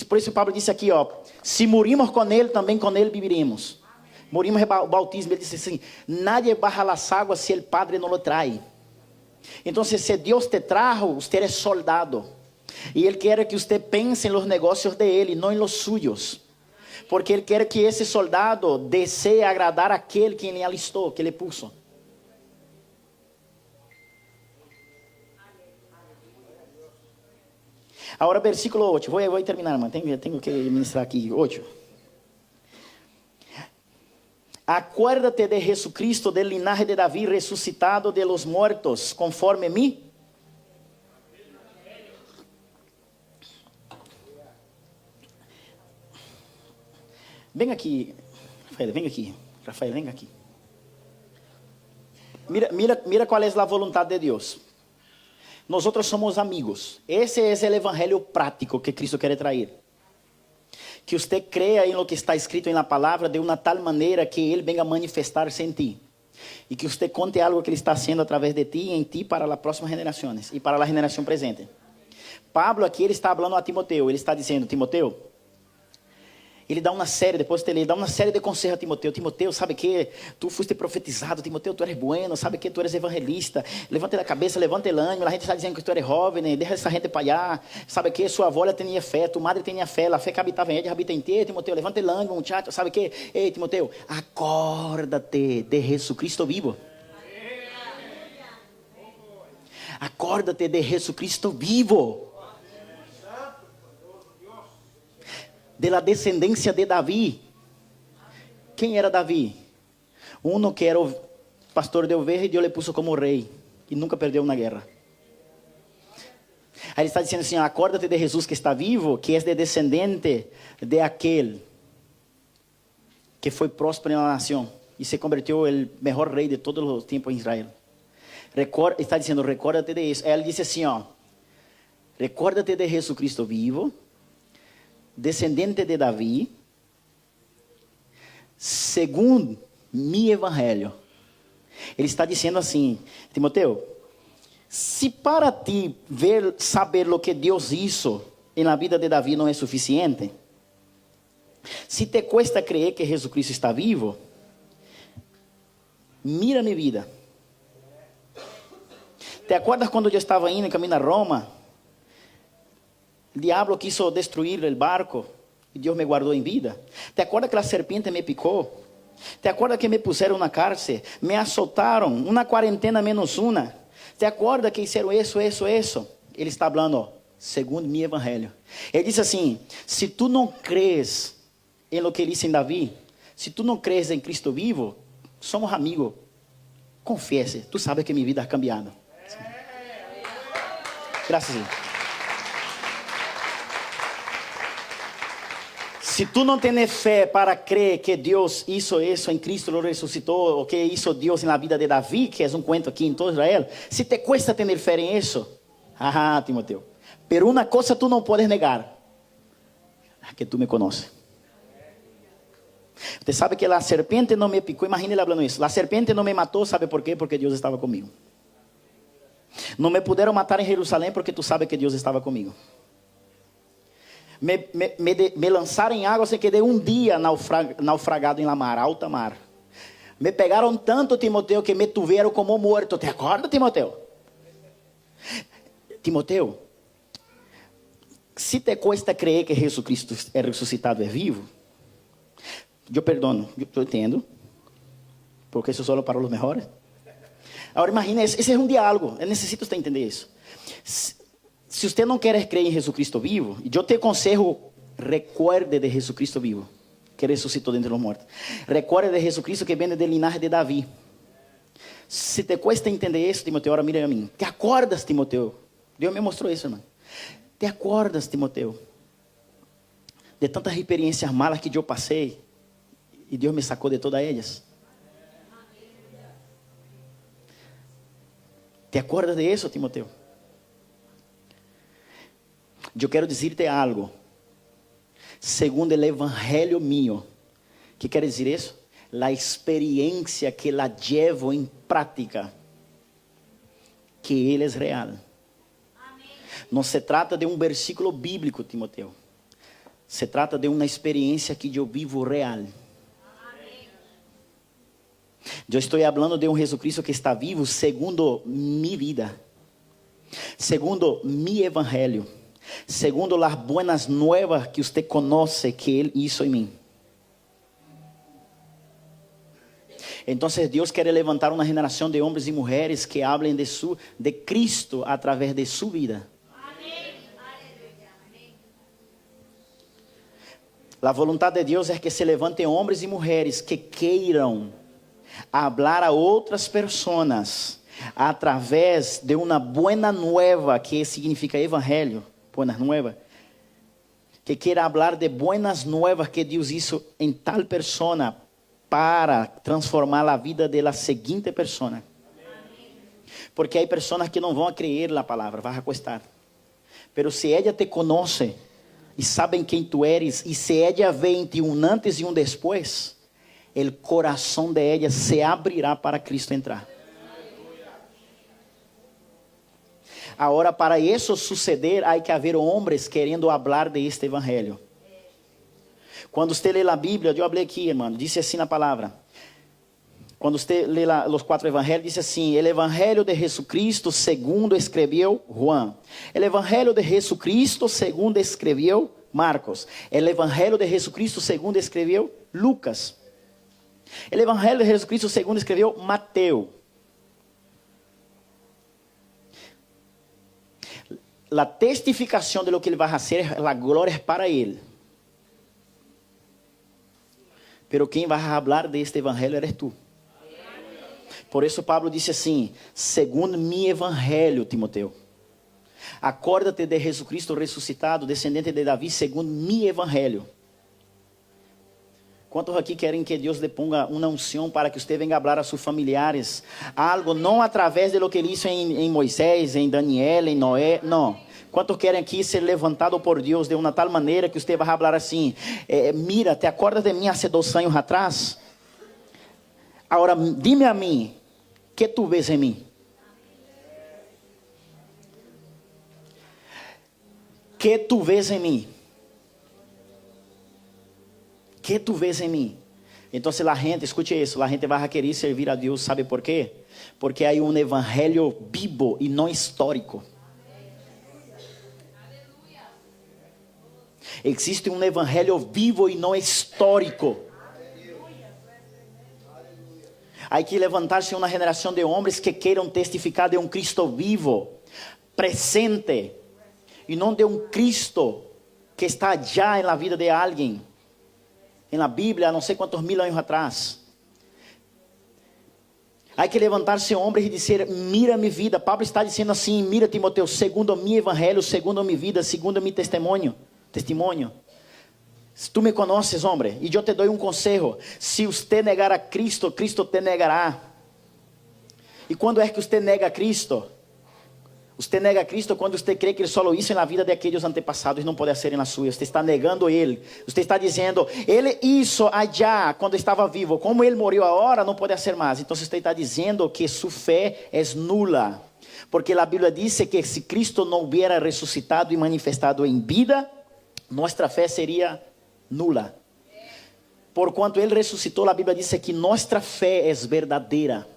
Por isso Pablo disse aqui, ó, se morimos com Ele, também com Ele viviremos. Morimos é o bautismo. Ele disse assim, nadie barra las águas se o Padre não lo trai. Então, se Deus te trajo, você é soldado. E Ele quer que você pense nos negócios de Ele, não em los suyos. Porque Ele quer que esse soldado desee agradar aquele que Ele alistou, que Ele puso. Agora, versículo 8. Vou terminar, irmão. Tenho que ministrar aqui. 8. Acuérdate de Jesucristo, del linaje de David, resucitado de los muertos, conforme mí. Vem aqui, Rafael, vem aqui. Rafael, vem aqui. Mira qual é a vontade de Deus. Nós somos amigos. Esse é o evangelho prático que Cristo quer trazer. Que você creia em lo que está escrito na palavra de uma tal maneira que Ele venga a manifestar-se em ti. E que você conte algo que Ele está haciendo através de ti e em ti para as próximas gerações e para a geração presente. Pablo aqui, ele está falando a Timoteu. Ele está dizendo, Timoteu, ele dá uma série, depois ele dá uma série de conselhos a Timoteu. Timoteu, sabe que tu foste profetizado. Timoteu, tu eres bueno. Sabe que tu eres evangelista. Levante a cabeça, levante o ânimo. A gente está dizendo que tu eres jovem. Deixa essa gente para allá. Sabe que sua avó tinha fé, tu madre tinha fé. A fé que habitava em ella habita em ti. Timoteu, levante o ânimo, muchacho. Sabe que, ei, Timoteu, acórdate de Jesucristo vivo. Acórdate de Jesucristo vivo. De la descendência de Davi. Quem era Davi? Um que era o pastor de ovelhas e Deus lhe puso como rei. E nunca perdeu uma guerra. Aí ele está dizendo assim, acórdate de Jesus que está vivo, que é de descendente de aquele que foi próspero na nação. E se converteu o melhor rei de todos os tempos em Israel. Está dizendo, recórdate de isso. Aí ele disse assim, recórdate de Jesucristo vivo, descendente de Davi, segundo mi evangelho. Ele está dizendo assim, Timoteu, se para ti saber o que Deus hizo na vida de Davi não é suficiente, se te cuesta creer que Jesucristo está vivo, mira minha vida. ¿Te acuerdas quando eu estava indo em caminho a Roma? O diabo quiso destruir o barco e Deus me guardou em vida. ¿Te acuerdas que a serpiente me picou? ¿Te acuerdas que me puseram na cárcel? Me azotaram, uma quarentena menos uma. ¿Te acuerdas que fizeram isso? Ele está falando, segundo mi evangelho. Ele diz assim, se tu não crees em lo que ele disse em Davi, se tu não crees em Cristo vivo, somos amigos. Confiese, tu sabes que minha vida ha cambiado. Graças a Deus. Se tu não tens fé para crer que Deus hizo isso em Cristo, lo ressuscitou, o que hizo Deus na vida de Davi, que é um cuento aqui em todo Israel, se te cuesta ter fé em isso, Timoteu, pero uma coisa tu não podes negar, que tu me conoces. Você sabe que a serpiente não me picou, imagine ele falando isso, a serpiente não me matou, sabe por quê? Porque Deus estava comigo. Não me puderam matar em Jerusalém, porque tu sabes que Deus estava comigo. Me lançaram em água, se quedei um dia naufragado em la mar, alta mar. Me pegaram tanto, Timoteu, que me tuveram como morto. ¿Te acordas, Timoteu? Timoteu, se te cuesta creer que Jesucristo é ressuscitado, é vivo, eu perdono, eu entendo, porque isso é só para os melhores. Agora imagina, esse é um diálogo, eu necessito você entender isso. Se você não quer crer em Jesucristo vivo, eu te aconselho, recuerde de Jesucristo vivo, que ressuscitou dentre os mortos. Recuerde de Jesucristo que vem do linaje de Davi. Se te cuesta entender isso, Timoteu, agora mira a mim. ¿Te acordas, Timoteu? Deus me mostrou isso, irmão. ¿Te acuerdas, Timoteo, de tantas experiencias malas que yo pasé y Dios me sacó de todas ellas? ¿Te acuerdas de eso, Timoteo? Yo quiero decirte algo. Segundo el evangelio mío. ¿Qué quiere decir eso? La experiencia que la llevo en práctica. Que Él es real. No se trata de un versículo bíblico, Timoteo. Se trata de una experiencia que yo vivo real. Yo estoy hablando de un Jesucristo que está vivo segundo mi vida. Segundo mi evangelio. Segundo las buenas nuevas que usted conoce que Él hizo en mí. Entonces Dios quiere levantar una generación de hombres y mujeres que hablen de Cristo a través de su vida. La voluntad de Dios es que se levantem hombres y mujeres que queiram hablar a outras pessoas a través de uma buena nueva, que significa evangelho, buenas nuevas, que queira hablar de buenas nuevas que Deus hizo em tal persona para transformar a vida de la seguinte persona. Porque há pessoas que não vão crer na palavra, vai acostar. Pero se ela te conoce e sabem quem tu eres, e se ela vê em ti antes e depois, o coração de ella se abrirá para Cristo entrar. Agora, para isso suceder, há que haver homens querendo falar de este evangelho. Quando você lê a Bíblia, eu falei aqui, irmão, disse assim na palavra. Quando você lê os 4 evangelhos, diz assim: o evangelho de Jesucristo segundo escreveu Juan. O evangelho de Jesucristo segundo escreveu Marcos. O evangelho de Jesucristo segundo escreveu Lucas. O evangelho de Jesucristo segundo escreveu Mateus. A testificação de lo que ele vai fazer, a glória para ele. Pero quem vai falar deste evangelho eres tu. Por isso Pablo disse assim: segundo mi evangelho, Timoteo. Acorda-te de Jesucristo ressuscitado, descendente de Davi, segundo mi evangelho. Quantos aqui querem que Deus lhe ponga uma unção para que você venha falar a seus familiares algo, não através de lo que ele hizo em Moisés, em Daniel, em Noé, não. Quantos querem aqui ser levantado por Deus de uma tal maneira que você vai falar assim: mira, te acordas de mim há 2 anos atrás? Agora, dime a mim, que tu vês em mim? Que tu vês em mim? Que tu vês em mim? Então, a gente, escute isso, a gente vai querer servir a Deus, ¿sabe por quê? Porque há um evangelho vivo e não histórico. Existe um evangelho vivo e não histórico. Há que levantar-se uma geração de homens que queiram testificar de um Cristo vivo, presente, e não de um Cristo que está já na vida de alguém. Na Bíblia, há não sei quantos 1000 anos atrás. Há que levantar-se homens e dizer: mira minha vida. Pablo está dizendo assim: mira, Timoteo, segundo mi evangelho, segundo mi vida, segundo mi testemunho. Tu me conheces, homem, e eu te dou um conselho: se você negar a Cristo, Cristo te negará. E quando é que você nega a Cristo? Você nega a Cristo quando você crê que Ele só hizo na vida de aqueles antepassados e não pode ser na sua. Você está negando Ele. Você está dizendo: Ele hizo allá quando estava vivo. Como Ele morreu agora, não pode ser mais. Então você está dizendo que sua fé é nula. Porque a Bíblia diz que se Cristo não hubiera ressuscitado e manifestado em vida, nossa fé seria nula. Por quanto Ele ressuscitou, a Bíblia diz que nossa fé é verdadeira.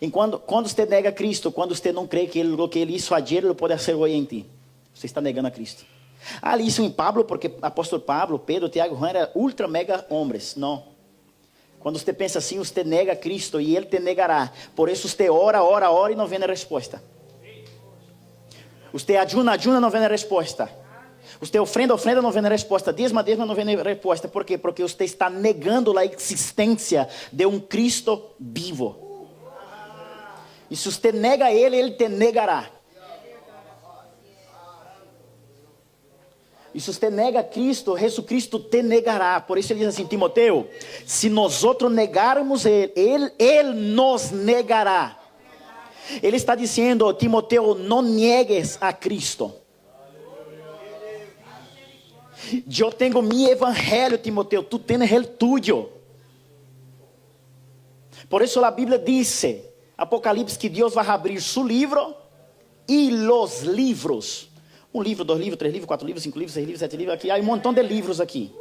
E quando você nega a Cristo, quando você não crê que o que Ele hizo ayer, Ele pode fazer hoje em ti, você está negando a Cristo. Ele hizo em Pablo, porque apóstolo Pablo, Pedro, Tiago, Juan eram ultra mega homens. Não. Quando você pensa assim, você nega a Cristo e Ele te negará. Por isso você ora e não vem a resposta. Você ayuna, não vem a resposta. Você ofrenda, não vem a resposta. Dízima, não vem a resposta. Por quê? Porque você está negando a existência de um Cristo vivo. E se você nega Ele, Ele te negará. E se você nega a Cristo, Jesucristo te negará. Por isso ele diz assim, Timoteo, se nós negarmos Ele nos negará. Ele está dizendo, Timoteo, não niegues a Cristo. Eu tenho meu evangelho, Timoteo, tu tens o tuyo. Por isso a Bíblia diz, Apocalipse, que Deus vai abrir seu livro e os livros. 1 livro, 2 livros, 3 livros, 4 livros, 5 livros, 6 livros, 7 livros. Aqui há um montão de livros aqui.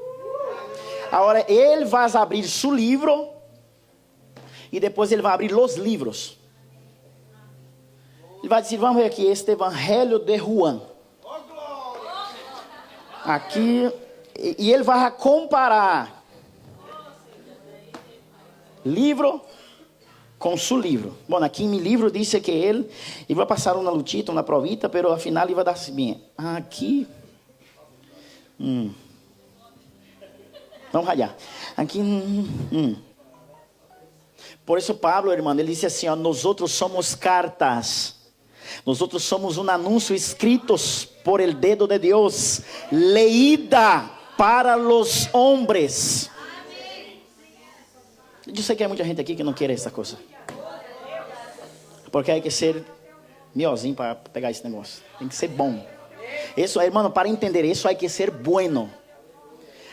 Agora ele vai abrir seu livro e depois ele vai abrir os livros. Ele vai dizer, vamos ver aqui, este evangelho de Juan. Aqui, e ele vai comparar livro com seu livro. Bom, aqui em meu livro diz que ele vai passar uma lutita, uma provita, mas afinal ele vai dar bem. Aqui, vamos ralhar. Aqui, Por isso Pablo, irmão, ele disse assim, ó, nós outros somos cartas. Nós outros somos um anúncio escritos por el dedo de Deus, leída para los hombres. Eu sei que há muita gente aqui que não quer essa coisa. Porque hay que ser miozinho para pegar esse negócio. Tem que ser bom. Isso, irmão, para entender isso, hay que ser bueno.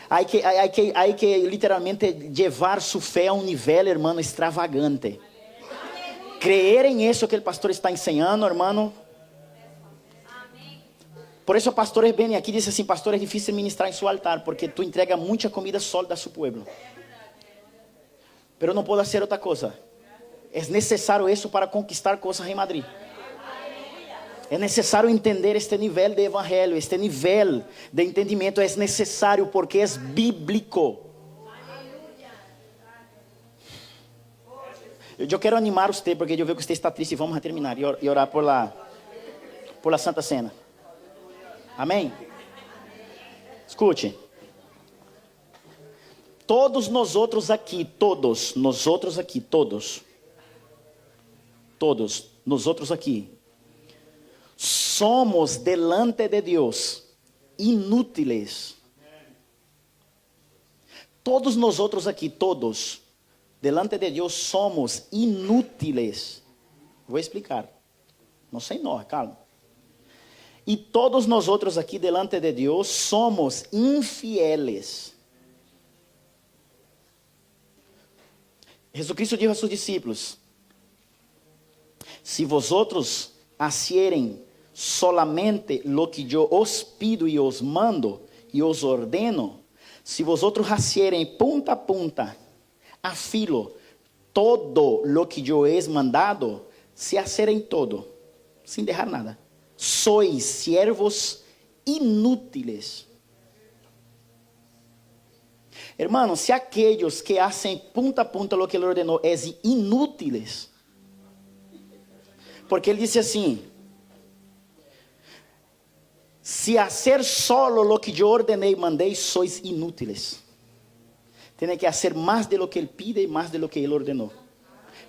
Hay que literalmente levar sua fé a um nível, irmão, extravagante. Creer em isso que o pastor está ensinando, irmão. Por isso, pastores vêm aqui e dizem assim, pastor, é difícil ministrar em seu altar, porque tu entrega muita comida sólida a seu povo. Pero não pode ser outra coisa. É necessário isso para conquistar coisas em Madrid. É necessário entender este nível de evangelho, este nível de entendimento. É necessário porque é bíblico. Eu quero animar você, porque eu vejo que você está triste. Vamos terminar e orar por la Santa Cena. Amém? Escute. Todos nós outros aqui, todos nós outros aqui, somos delante de Deus inúteis. Todos nós outros aqui, todos, delante de Deus somos inúteis. Vou explicar. Não sei não, calma. E todos nós outros aqui, delante de Deus, somos infieles. Jesucristo disse a seus discípulos, se vosotros hacierem solamente lo que eu os pido e os mando e os ordeno, se vosotros hacierem punta a punta, a filo, todo lo que eu he mandado, se hacierem todo, sem deixar nada, sois siervos inútiles. Hermanos, se aqueles que hacen punta a punta lo que ele ordenou é inútiles, porque ele disse assim, se hacer solo lo que eu ordenei e mandei, sois inútiles. Tem que fazer mais de lo que ele pide e mais de lo que ele ordenou,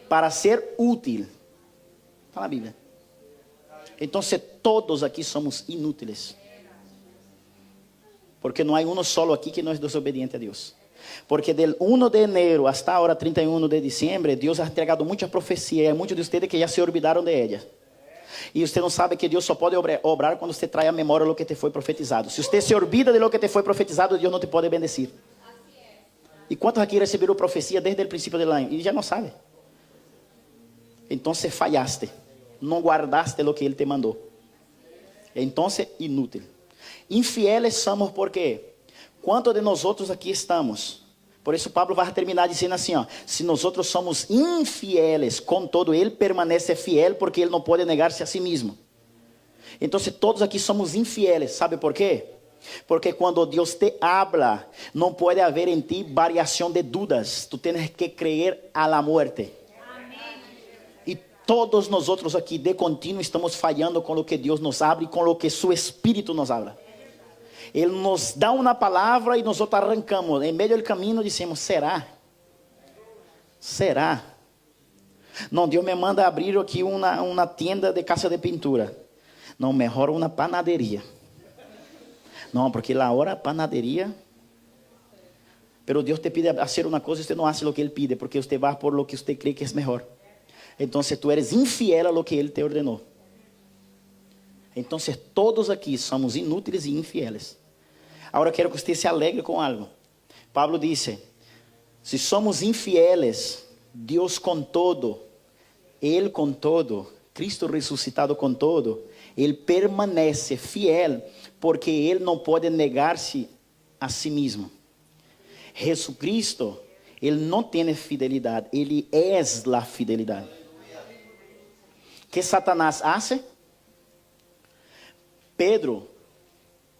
para ser útil. Está na Bíblia. Então, todos aqui somos inúteis, porque não há um solo aqui que não é desobediente a Deus. Porque del 1 de enero hasta ahora 31 de diciembre, Deus ha entregado muita profecia, e há muitos de vocês que já se olvidaram de ella. E você não sabe que Deus só pode obrar quando você traz à memória o que te foi profetizado. Se você se olvida de lo que te foi profetizado, Deus não te pode bendecir. E quantos aqui receberam profecia desde o princípio do ano? E já não sabe. Então falhaste. Não guardaste lo que Ele te mandou. Então, inútil. Infieles somos porque quantos de nós outros aqui estamos? Por isso Pablo vai terminar dizendo assim, ó, se nós outros somos infieles, contudo ele permanece fiel porque ele não pode negar-se a si mesmo. Então todos aqui somos infieles, sabe por quê? Porque quando Deus te habla, não pode haver em ti variação de dudas, tu tens que creer a la muerte. E todos nós outros aqui de contínuo estamos falhando com o que Deus nos abre e com o que seu Espírito nos habla. Ele nos dá uma palavra e nós arrancamos. Em meio do caminho dizemos, será? Será? Não, Deus me manda abrir aqui uma tienda de casa de pintura. Não, melhor uma panaderia. No, porque la hora panadería. Pero Dios te pide hacer una cosa y usted no hace lo que Él pide, porque usted va por lo que usted cree que es mejor. Entonces tú eres infiel a lo que Él te ordenó. Entonces todos aquí somos inútiles e infieles. Ahora quero que usted se alegre com algo. Pablo dice, si somos infieles, Dios con todo, Él con todo, Cristo resucitado con todo, Él permanece fiel, porque Él não pode negar-se a si mismo. Jesucristo, Ele não tem fidelidade, Ele é a fidelidade. Que Satanás hace? Pedro,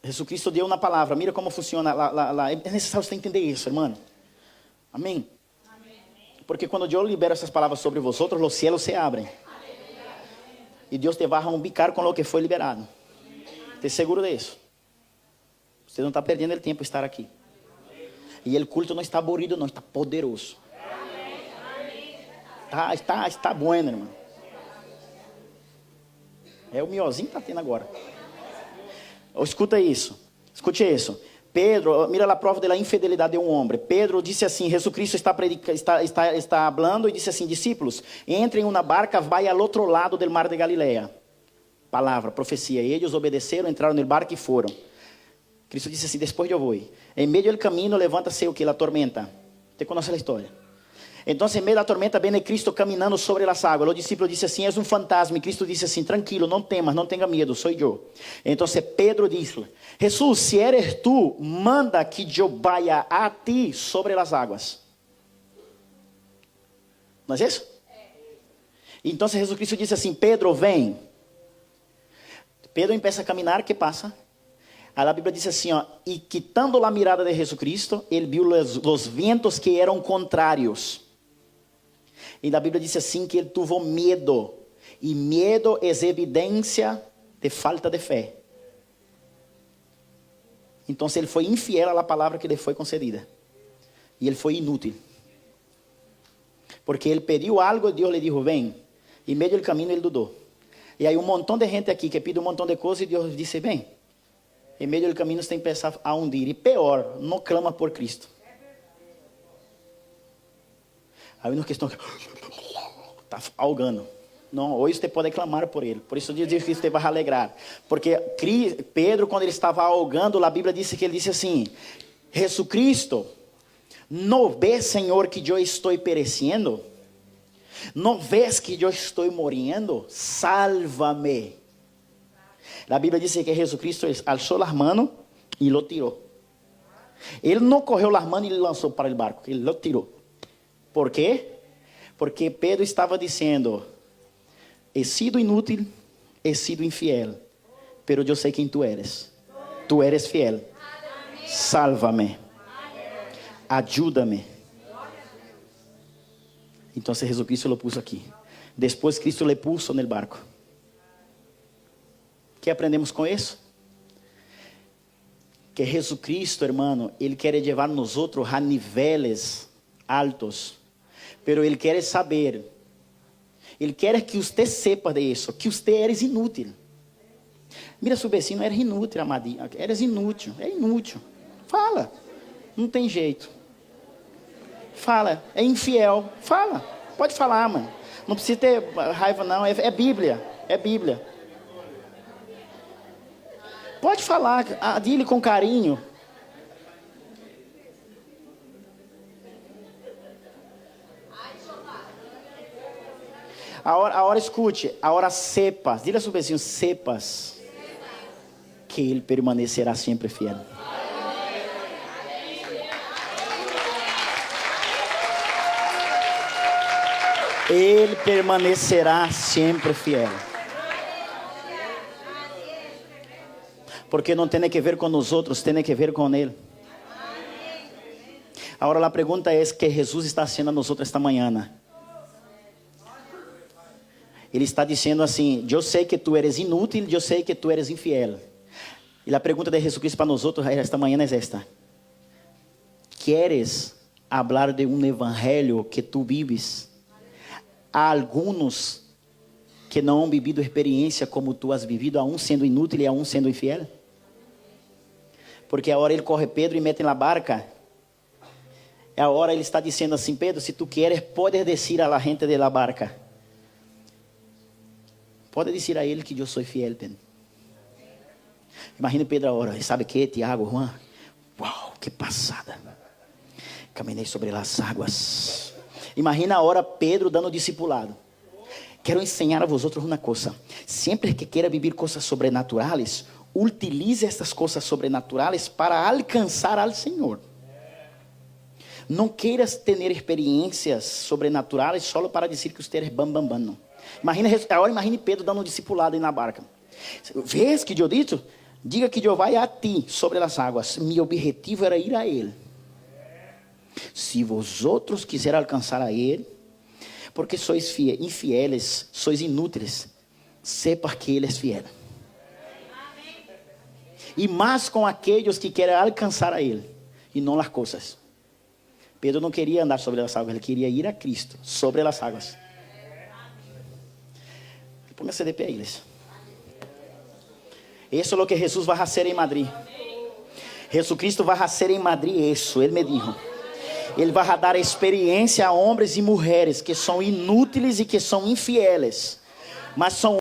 Jesucristo deu uma palavra, mira como funciona, é necessário você entender isso, irmão. Amém? Porque quando eu libero essas palavras sobre vosotros, os cielos se abrem. E Deus te vai rompicar com o que foi liberado. Te seguro disso. Você não está perdendo o tempo de estar aqui. E o culto não está aburrido, não, está poderoso. Está bueno, irmão. É o miozinho que está tendo agora. Escuta isso. Escute isso. Pedro, mira a prova da infidelidade de um homem. Pedro disse assim, Jesucristo está hablando e disse assim, discípulos, entrem em uma barca, vai ao outro lado do mar de Galileia. Palavra, profecia. E eles obedeceram, entraram no barco e foram. Cristo disse assim, depois eu vou. Em meio do caminho, levanta-se o que? A tormenta. Você conhece a história? Então, em meio da tormenta, vem Cristo caminhando sobre as águas. O discípulo disse assim, és um fantasma. E Cristo disse assim, tranquilo, não temas, não tenha medo, sou eu. Então, Pedro disse, Jesus, se eres tu, manda que eu vaya a ti sobre as águas. Não é isso? Então, Jesus Cristo disse assim, Pedro, vem. Pedro começa a caminhar, que passa? A Bíblia diz assim, ó, e quitando a mirada de Jesucristo, ele viu os ventos que eram contrários. E a Bíblia diz assim que ele teve medo. E medo é evidência de falta de fé. Então ele foi infiel à palavra que lhe foi concedida. E ele foi inútil. Porque ele pediu algo e Deus lhe disse, vem. E em meio do caminho ele dudou. E aí um montão de gente aqui que pede um montão de coisas e Deus disse, vem. Em meio do caminho você tem que pensar a hundir. E pior, não clama por Cristo. Aí uma questão que está ahogando. Não, hoje você pode clamar por ele. Por isso Deus diz que você vai alegrar. Porque Pedro, quando ele estava ahogando, a Bíblia disse que ele disse assim, Jesucristo, não vês, Senhor, que eu estou perecendo? Não vês que eu estou morrendo? Salva-me. A Bíblia diz que Jesucristo alçou as mãos e lo tirou. Ele não correu as mãos e lançou para o barco. Ele lo tirou. Por quê? Porque Pedro estava dizendo, he sido inútil, he sido infiel, pero eu sei quem tu eres. Tu eres fiel. Sálvame. Ajuda-me. Então Jesucristo lo puso aqui. Depois Cristo le puso no barco. Que aprendemos com isso? Que Jesucristo, hermano, Ele quer levar nós outros a níveis altos, pero Ele quer saber, Ele quer que você sepa disso, que você eres inútil. Mira seu vecino, eres inútil, amadinho, eres inútil, é inútil. Fala, não tem jeito. Fala, é infiel, fala, pode falar, mano. Não precisa ter raiva não, é Bíblia, é Bíblia. Pode falar, dile com carinho. A hora escute, a hora sepas, diga ao seu vizinho, sepas que ele permanecerá sempre fiel. Ele permanecerá sempre fiel. Porque não tem que ver com nós outros, tem que ver com Ele. Agora a pergunta é: que Jesus está fazendo a nós outros esta manhã? Ele está dizendo assim: eu sei que tu eres inútil, eu sei que tu eres infiel. E a pergunta de Jesus Cristo para nós outros esta manhã é esta: ¿quieres hablar de um evangelho que tu vives? Há alguns que não han vivido experiência como tu has vivido, aún sendo inútil e aún sendo infiel. Porque a hora ele corre Pedro e mete na barca, é a hora ele está dizendo assim: Pedro, se tu queres, podes dizer a la gente de la barca. Pode dizer a ele que eu sou fiel, Pedro. Imagina Pedro agora, sabe o que, Tiago, Juan? Uau, que passada. Caminhei sobre as águas. Imagina a hora Pedro dando discipulado. Quero ensinar a vosotros uma coisa. Sempre que queira viver coisas sobrenaturais, utilize estas coisas sobrenaturais para alcançar ao Senhor. Não queiras ter experiências sobrenaturais só para dizer que você é bam, bam, bam. Não. Agora imagine Pedro dando um discipulado aí na barca. Vês que eu dito? Diga que eu vai a ti sobre as águas. Meu objetivo era ir a ele. Se vosotros quiserem alcançar a ele, porque sois infieles, sois inúteis, sepa que ele é fiel. E mais com aqueles que querem alcançar a ele, e não as coisas. Pedro não queria andar sobre as águas, ele queria ir a Cristo, sobre as águas. Póngase de pé, igreja. Isso é o que Jesus vai fazer em Madrid. Jesucristo vai fazer em Madrid isso, ele me dijo. Ele vai dar experiência a homens e mulheres que são inúteis e que são infieles, mas são